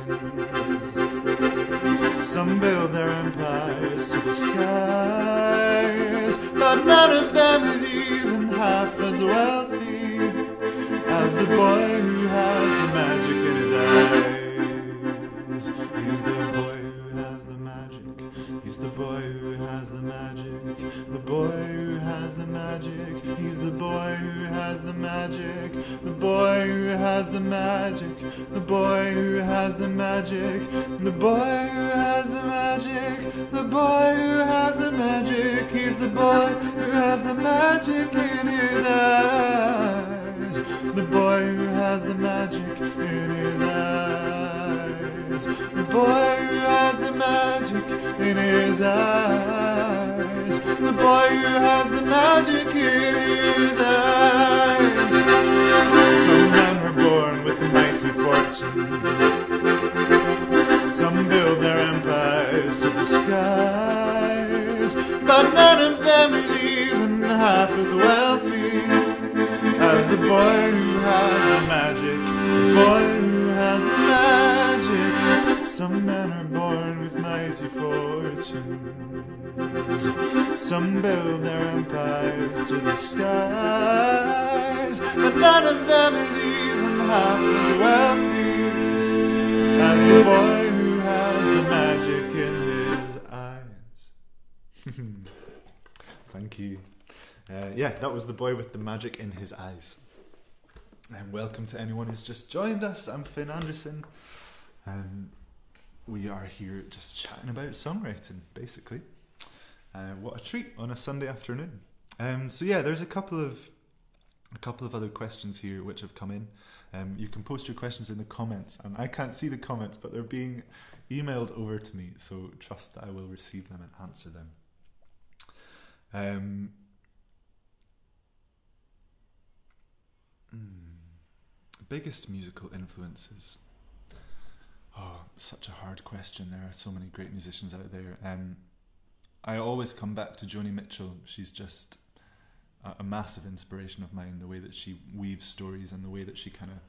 some build their empires to the skies, but none of them is even half as wealthy as the boy who has the magic in his eyes. He's the boy who has the magic. He's the boy who has the magic. The boy who has the magic. He's the boy who has the magic. The boy who has the magic. The boy who has the magic. The boy who has the magic. The boy who has the magic. He's the boy who has the magic in his eyes. The boy who has the magic in his eyes. The boy who has the magic in his eyes. The boy who has the magic in his eyes. Some men are born with mighty fortunes, some build their empires to the skies, but none of them is even half as wealthy as the boy who has the magic. The boy who has the magic. Some men are born with mighty fortunes, some build their empires to the skies, but none of them is even half as wealthy as the boy who has the magic in his eyes. Thank you. Yeah, that was the boy with the magic in his eyes. And welcome to anyone who's just joined us. I'm Finn Anderson. We are here just chatting about songwriting, basically. What a treat on a Sunday afternoon. So yeah, there's a couple of other questions here which have come in. You can post your questions in the comments, and I can't see the comments, but they're being emailed over to me, so trust that I will receive them and answer them. Biggest musical influences. Oh, such a hard question. There are so many great musicians out there. I always come back to Joni Mitchell. She's just a massive inspiration of mine, the way that she weaves stories and the way that she kind of,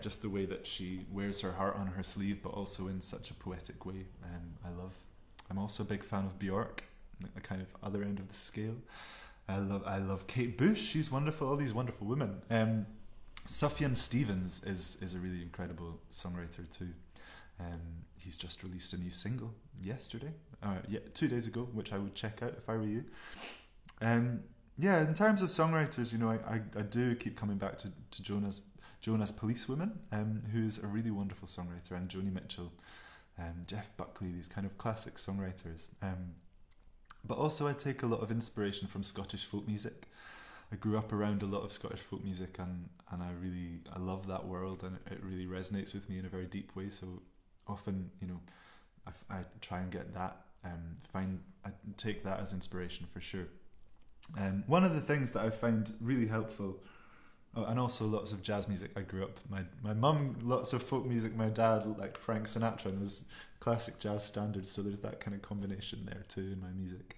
just the way that she wears her heart on her sleeve, but also in such a poetic way. I'm also a big fan of Björk, the kind of other end of the scale. I love Kate Bush. She's wonderful. All these wonderful women. Sufjan Stevens is a really incredible songwriter too. He's just released a new single yesterday, 2 days ago, which I would check out if I were you. In terms of songwriters, I do keep coming back to Jonas Policewoman, who's a really wonderful songwriter, and Joni Mitchell, Jeff Buckley, these kind of classic songwriters. But also I take a lot of inspiration from Scottish folk music. I grew up around a lot of Scottish folk music, and I love that world, and it really resonates with me in a very deep way. So often, I try and get that, I take that as inspiration for sure. One of the things that I find really helpful, and also lots of jazz music. I grew up, my mum, lots of folk music, my dad, like Frank Sinatra and those classic jazz standards, so there's that kind of combination there too in my music.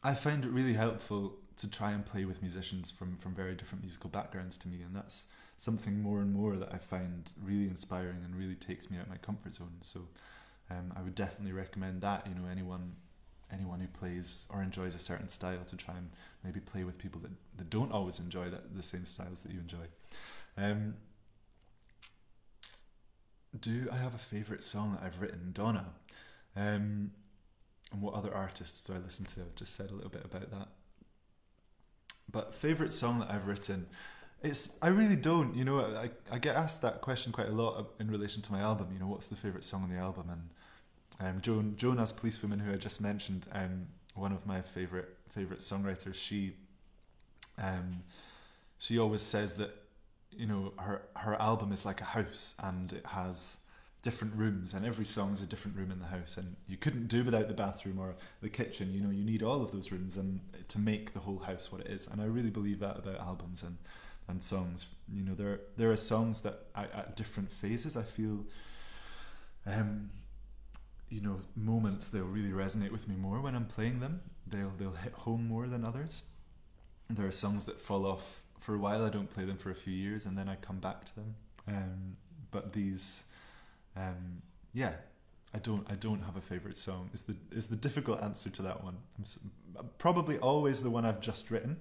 I find it really helpful to try and play with musicians from very different musical backgrounds to me, and that's something more and more that I find really inspiring and really takes me out of my comfort zone. So I would definitely recommend that, anyone who plays or enjoys a certain style, to try and maybe play with people that don't always enjoy the same styles that you enjoy. Do I have a favourite song that I've written? Donna. And what other artists do I listen to? I've just said a little bit about that. But favourite song that I've written, I really don't, I get asked that question quite a lot in relation to my album, what's the favourite song on the album? And Joan as Policewoman, who I just mentioned, one of my favourite songwriters, she always says that, her album is like a house and it has different rooms, and every song is a different room in the house, and you couldn't do without the bathroom or the kitchen. You need all of those rooms and to make the whole house what it is. And I really believe that about albums and songs. There are songs that at different phases I feel moments they'll really resonate with me more when I'm playing them. They'll hit home more than others. There are songs that fall off for a while. I don't play them for a few years and then I come back to them. But these I don't have a favourite song is the difficult answer to that one. Probably always the one I've just written,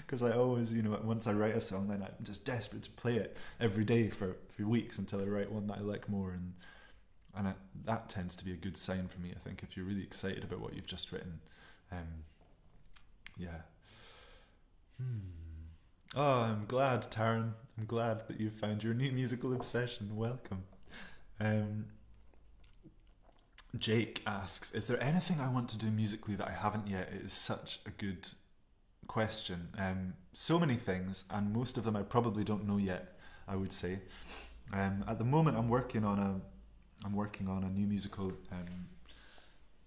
because I always, once I write a song, then I'm just desperate to play it every day for weeks until I write one that I like more, and that tends to be a good sign for me, I think, if you're really excited about what you've just written. Oh, I'm glad, Taryn. I'm glad that you've found your new musical obsession. Welcome. Jake asks, is there anything I want to do musically that I haven't yet? It is such a good question. So many things, and most of them I probably don't know yet, I would say. At the moment I'm working on a new musical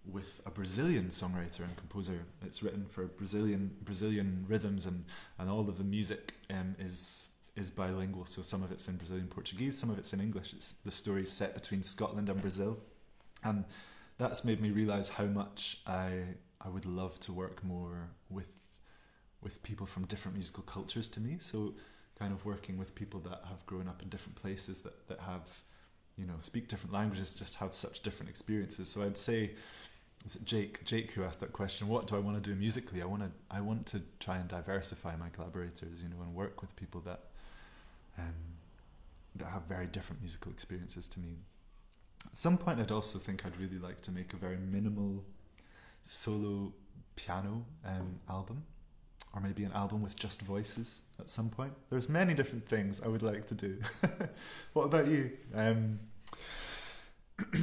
with a Brazilian songwriter and composer. It's written for Brazilian rhythms, and all of the music is bilingual, so some of it's in Brazilian Portuguese, some of it's in English. The story's set between Scotland and Brazil, and that's made me realise how much I would love to work more with people from different musical cultures to me. So kind of working with people that have grown up in different places, that have, speak different languages, just have such different experiences. So I'd say, is it Jake who asked that question, what do I want to do musically? I want to try and diversify my collaborators, and work with people that have very different musical experiences to me. At some point I'd also think I'd really like to make a very minimal solo piano album, or maybe an album with just voices at some point. There's many different things I would like to do. What about you?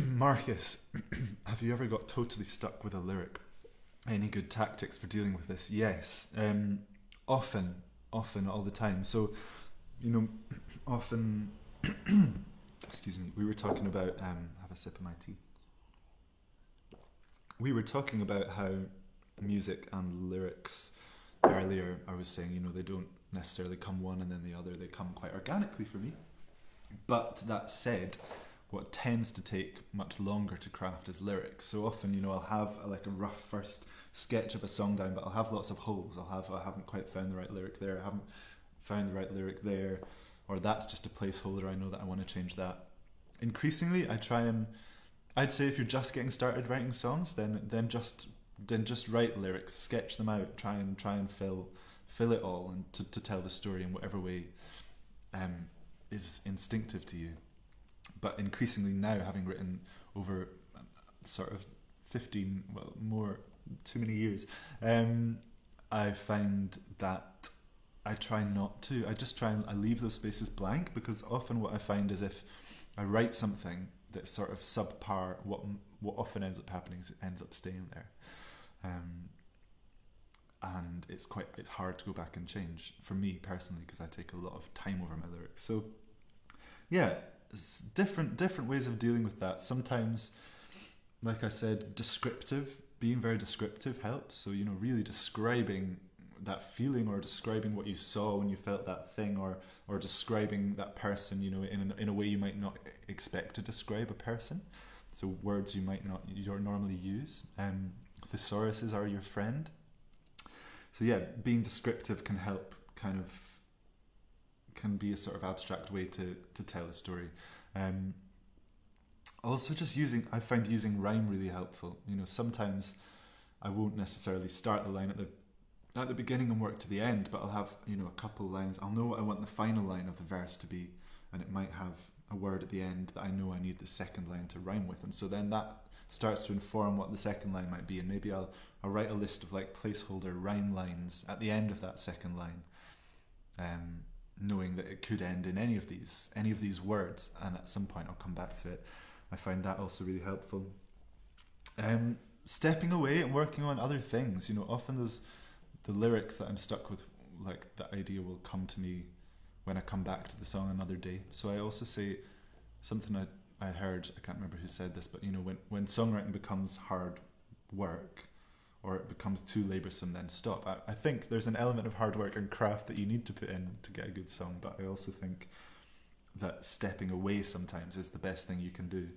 Marcus, have you ever got totally stuck with a lyric? Any good tactics for dealing with this? Yes, often, all the time. So, often, excuse me, we were talking about, have a sip of my tea. We were talking about how music and lyrics, earlier I was saying, they don't necessarily come one and then the other, they come quite organically for me. But that said, what tends to take much longer to craft is lyrics. So often, I'll have a rough first sketch of a song down, but I'll have lots of holes. I haven't quite found the right lyric there, I haven't found the right lyric there, or that's just a placeholder, I know that I want to change that. Increasingly, I'd say if you're just getting started writing songs, then just write lyrics, sketch them out, try and fill it all, and to tell the story in whatever way is instinctive to you. But increasingly now, having written over sort of 15, well, more, too many years, I find that I try not to. I leave those spaces blank, because often what I find is if I write something that's sort of subpar, what often ends up happening is it ends up staying there. And it's hard to go back and change, for me personally, because I take a lot of time over my lyrics. So yeah, different ways of dealing with that. Sometimes, like I said, being very descriptive helps. So, really describing that feeling, or describing what you saw when you felt that thing, or describing that person, in a way you might not expect to describe a person. So words you might not normally use. Thesauruses are your friend. So yeah, being descriptive can help, can be a sort of abstract way to tell a story. Also I find using rhyme really helpful. Sometimes I won't necessarily start the line at the beginning and work to the end, but I'll have, a couple lines. I'll know what I want the final line of the verse to be, and it might have a word at the end that I know I need the second line to rhyme with, and so then that starts to inform what the second line might be, and maybe I'll write a list of like placeholder rhyme lines at the end of that second line, knowing that it could end in any of these words, and at some point I'll come back to it. I find that also really helpful. Stepping away and working on other things, often the lyrics that I'm stuck with, like the idea will come to me when I come back to the song another day. So I also say something I heard, I can't remember who said this, but when songwriting becomes hard work, or it becomes too laboursome, then stop. I think there's an element of hard work and craft that you need to put in to get a good song, but I also think that stepping away sometimes is the best thing you can do.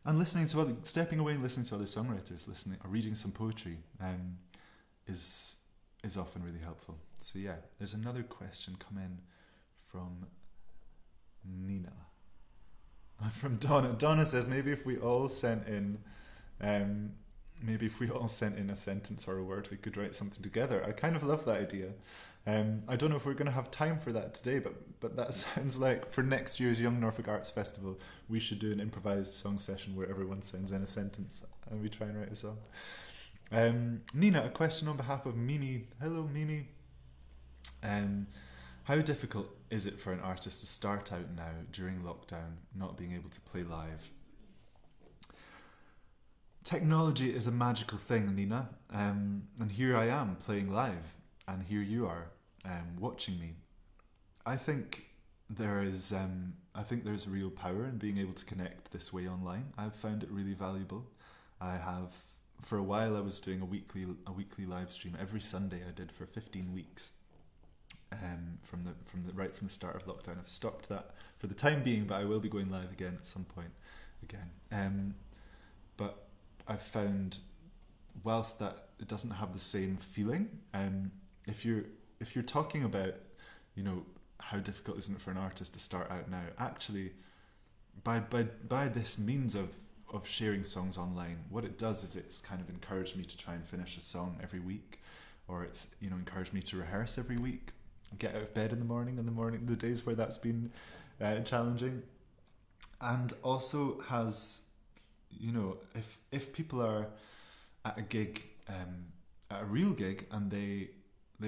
And stepping away and listening to other songwriters, or reading some poetry, is often really helpful. So yeah, there's another question come in from Nina. From Donna. Donna says, maybe if we all sent in a sentence or a word, we could write something together. I kind of love that idea. I don't know if we're going to have time for that today, but that sounds like for next year's Young Norfolk Arts Festival, we should do an improvised song session where everyone sends in a sentence and we try and write a song. Nina, a question on behalf of Mimi. Hello, Mimi. How difficult is it for an artist to start out now during lockdown, not being able to play live? Technology is a magical thing, Nina, and here I am playing live, and here you are watching me. I think there's real power in being able to connect this way online. I've found it really valuable. For a while I was doing a weekly live stream every Sunday. I did for 15 weeks. From the start of lockdown. I've stopped that for the time being, but I will be going live again at some point again. But I've found, whilst that it doesn't have the same feeling, if you're talking about, how difficult isn't it for an artist to start out now, actually by this means of sharing songs online, what it does is it's kind of encouraged me to try and finish a song every week, or it's encouraged me to rehearse every week, get out of bed in the morning, the days where that's been challenging. And also has, if people are at a gig, at a real gig, and they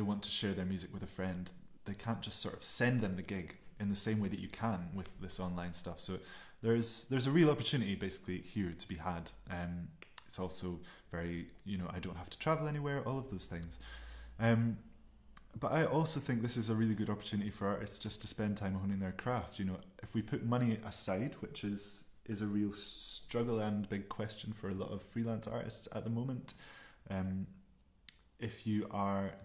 want to share their music with a friend, they can't just sort of send them the gig in the same way that you can with this online stuff. So there's a real opportunity basically here to be had. It's also very, I don't have to travel anywhere, all of those things. But I also think this is a really good opportunity for artists just to spend time honing their craft. If we put money aside, which is a real struggle and big question for a lot of freelance artists at the moment, if you are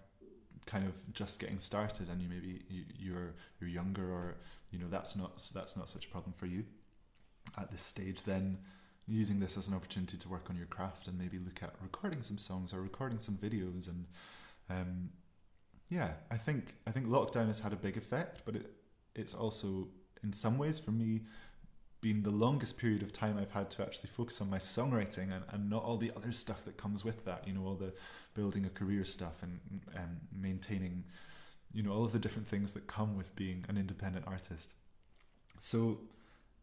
kind of just getting started and you're younger, or that's not such a problem for you at this stage, then using this as an opportunity to work on your craft and maybe look at recording some songs or recording some videos. And I think lockdown has had a big effect, but it's also in some ways for me been the longest period of time I've had to actually focus on my songwriting and not all the other stuff that comes with that, all the building a career stuff and maintaining, all of the different things that come with being an independent artist. So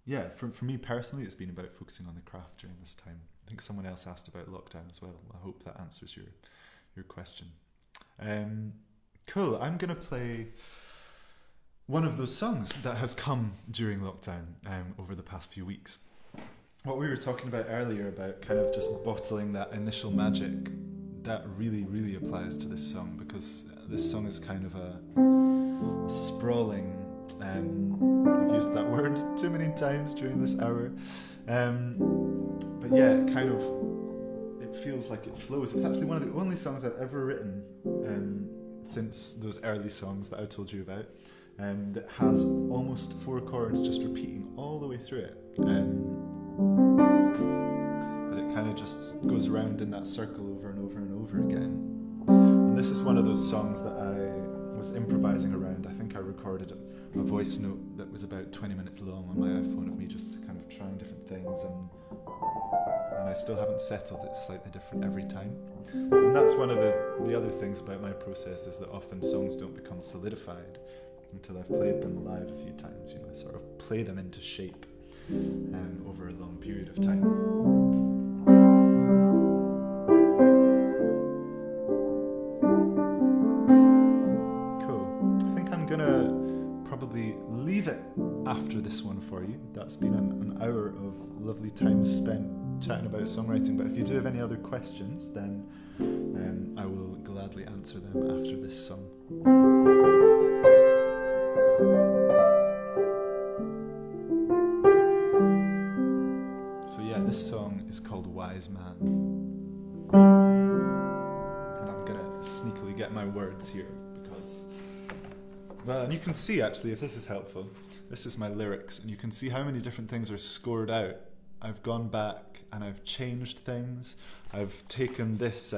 yeah, for me personally, it's been about focusing on the craft during this time. I think someone else asked about lockdown as well. I hope that answers your question. Cool, I'm going to play one of those songs that has come during lockdown over the past few weeks. What we were talking about earlier about kind of just bottling that initial magic, that really, really applies to this song, because this song is kind of a sprawling, I've used that word too many times during this hour, but yeah, it feels like it flows. It's actually one of the only songs I've ever written since those early songs that I told you about, that has almost 4 chords just repeating all the way through it, but it kind of just goes around in that circle over and over and over again. And this is one of those songs that I was improvising around. I think I recorded a voice note that was about 20 minutes long on my iPhone of me just kind of trying different things, and I still haven't settled. It's slightly different every time. And that's one of the other things about my process, is that often songs don't become solidified until I've played them live a few times. You know, I sort of play them into shape over a long period of time. Cool. I think I'm gonna probably leave it after this one for you. That's been an hour of lovely time spent chatting about songwriting, but if you do have any other questions, then I will gladly answer them after this song. So yeah, this song is called Wise Man. And I'm gonna sneakily get my words here because, well, and you can see actually, if this is helpful, this is my lyrics, and you can see how many different things are scored out. I've gone back and I've changed things. I've taken this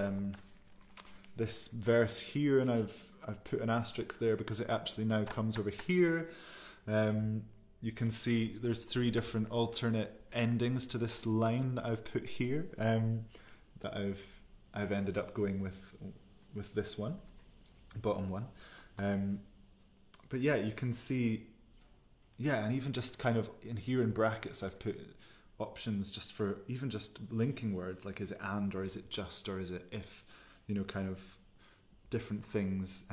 this verse here and I've put an asterisk there because it actually now comes over here. You can see there's 3 different alternate endings to this line that I've put here, that I've ended up going with this one, bottom one. But yeah, you can see, yeah, and even just kind of in here in brackets I've put options just for even just linking words, like is it and, or is it just, or is it if, you know, kind of different things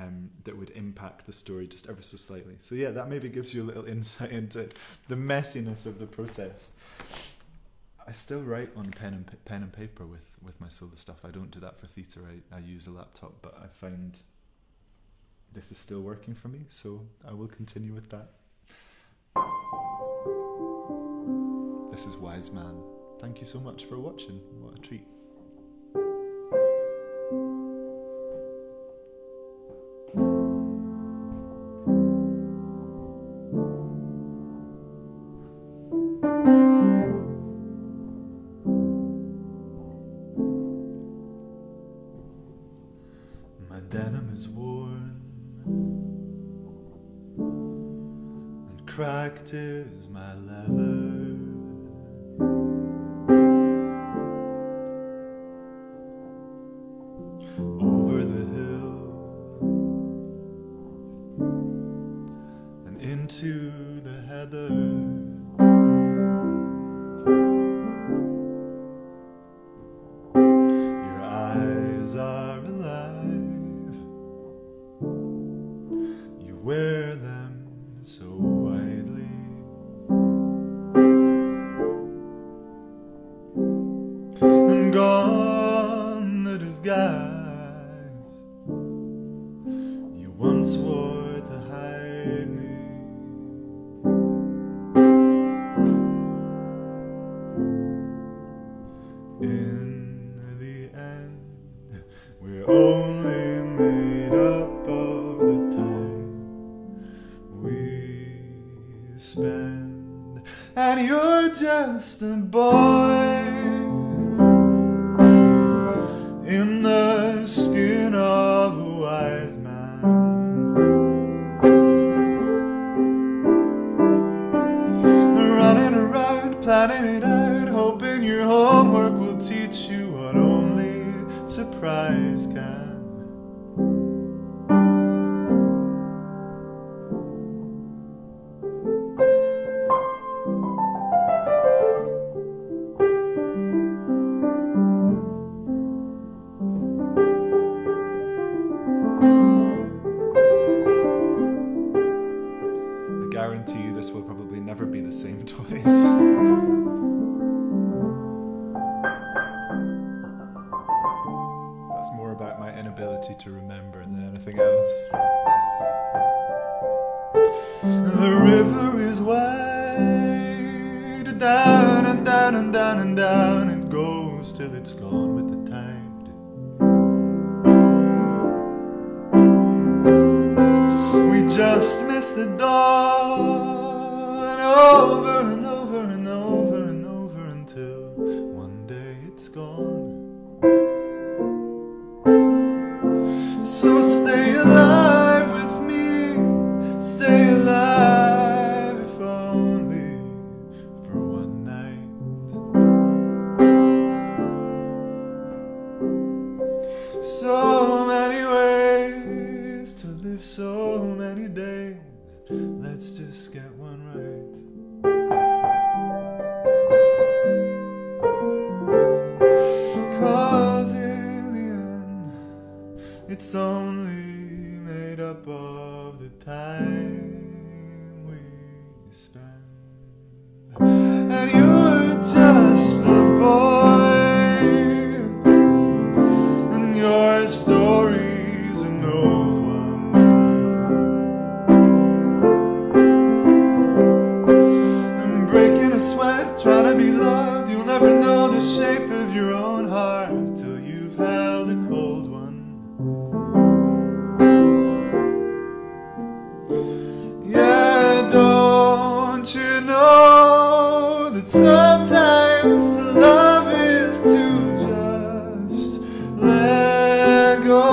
that would impact the story just ever so slightly. So yeah, that maybe gives you a little insight into the messiness of the process. I still write on pen and paper with my solo stuff. I don't do that for theatre. I use a laptop, but I find this is still working for me, so I will continue with that. This is Wise Man. Thank you so much for watching. What a treat. My denim is worn and cracked is my leather. Over the hill and into the heather. Your eyes are alive. You wear them so widely. And gone the disguise you once wore to hide me. In the end, we're only made up of the time we spend, and you're just a boy in the skin of a wise man, running around, planning it out, hoping your homework will teach you what only surprise can. I guarantee you this will probably never be the same twice. That's more about my inability to remember than anything else. The river is wide, down and down and down and down it goes till it's gone with the tide. We just missed the dawn, over and over and over and over until one day it's gone. So stay alive with me, stay alive if only for one night. So many ways to live, so many days, Let's just get one right. Cause in the end, it's only made up of the time we spend. And you're just a boy, and your story's an old one. And breaking a sweat, trying to be loved, you'll never know the shape of your own heart till you've held a cold one. Yeah, don't you know that sometimes to love is to just let go,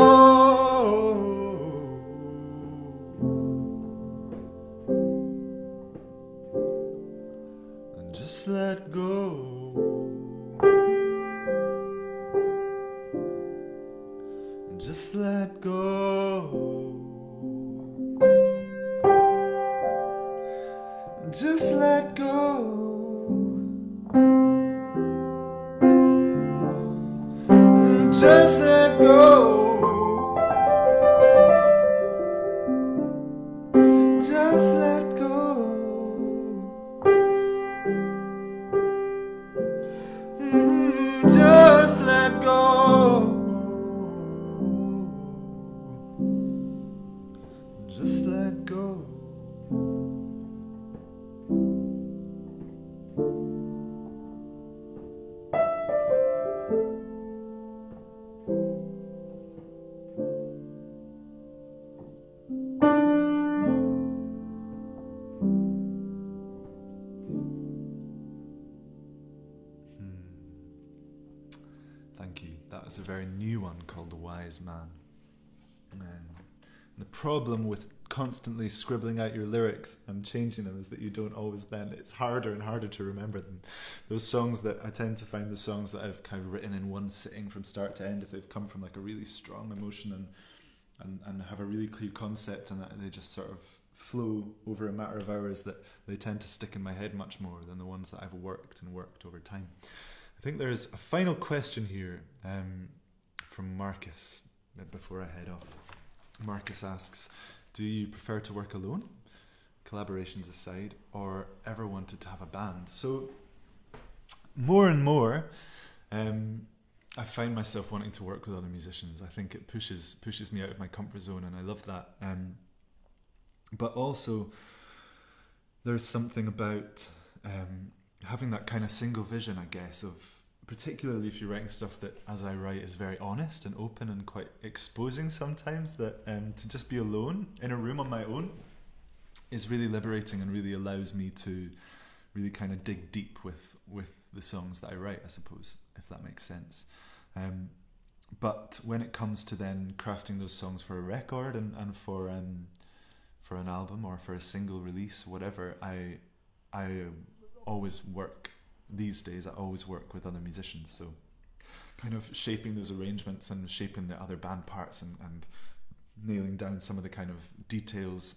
and just let go, and just let go. Just let go. Just let go. Just let go. Just let go. Just let go. Thank you. That was a very new one called The Wise Man. The problem with constantly scribbling out your lyrics and changing them is that you don't always then, it's harder and harder to remember them. Those songs that I tend to find, the songs that I've kind of written in one sitting from start to end, if they've come from like a really strong emotion and have a really clear concept, and they just sort of flow over a matter of hours, that they tend to stick in my head much more than the ones that I've worked over time. I think there's a final question here from Marcus before I head off. Marcus asks, do you prefer to work alone, collaborations aside, or ever wanted to have a band? So more and more I find myself wanting to work with other musicians. I think it pushes me out of my comfort zone, and I love that. But also there's something about having that kind of single vision, I guess, of particularly if you're writing stuff that, as I write, is very honest and open and quite exposing sometimes, that to just be alone in a room on my own is really liberating and really allows me to really kind of dig deep with the songs that I write, I suppose, if that makes sense. But when it comes to then crafting those songs for a record and for an album or for a single release, whatever, I always work, these days I always work with other musicians, so kind of shaping those arrangements and shaping the other band parts and nailing down some of the kind of details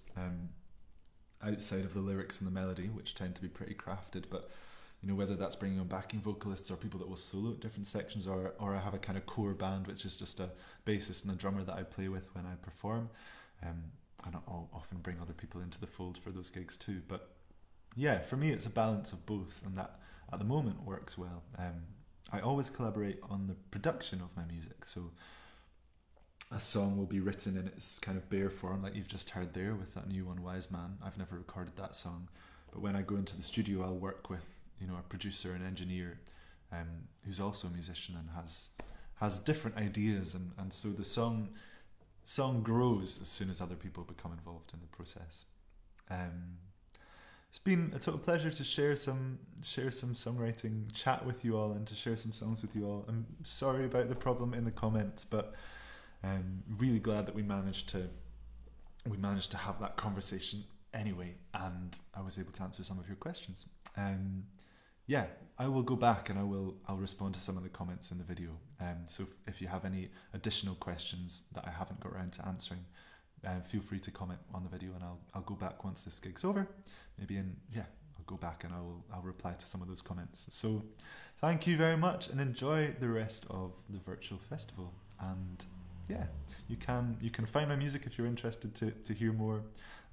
outside of the lyrics and the melody, which tend to be pretty crafted. But you know, whether that's bringing on backing vocalists or people that will solo at different sections, or I have a kind of core band which is just a bassist and a drummer that I play with when I perform. I don't often bring other people into the fold for those gigs too, but yeah, for me it's a balance of both, and that at the moment works well. I always collaborate on the production of my music, so a song will be written in its kind of bare form, like you've just heard there with that new one, Wise Man. I've never recorded that song, but when I go into the studio I'll work with, you know, a producer and engineer who's also a musician and has different ideas, and so the song grows as soon as other people become involved in the process. It's been a total pleasure to share some songwriting chat with you all and to share some songs with you all. I'm sorry about the problem in the comments, but really glad that we managed to have that conversation anyway, and I was able to answer some of your questions. Yeah, I will go back and I'll respond to some of the comments in the video. So if you have any additional questions that I haven't got around to answering, feel free to comment on the video, and I'll go back once this gig's over. Maybe I'll go back and I'll reply to some of those comments. So thank you very much, and enjoy the rest of the virtual festival. And yeah, you can find my music if you're interested to hear more.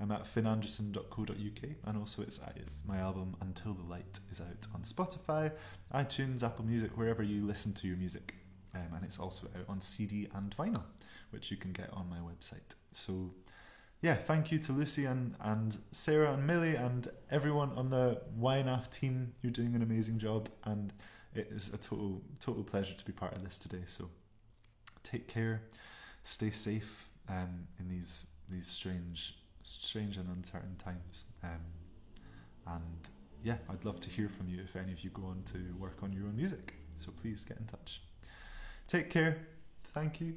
I'm at finnanderson.co.uk, and also it's my album Until the Light is out on Spotify, iTunes, Apple Music, wherever you listen to your music. And it's also out on CD and vinyl, which you can get on my website. So yeah, thank you to Lucy and Sarah and Millie and everyone on the YNAF team. You're doing an amazing job, and it is a total pleasure to be part of this today. So take care, stay safe in these strange and uncertain times. And yeah, I'd love to hear from you if any of you go on to work on your own music. So please get in touch. Take care. Thank you.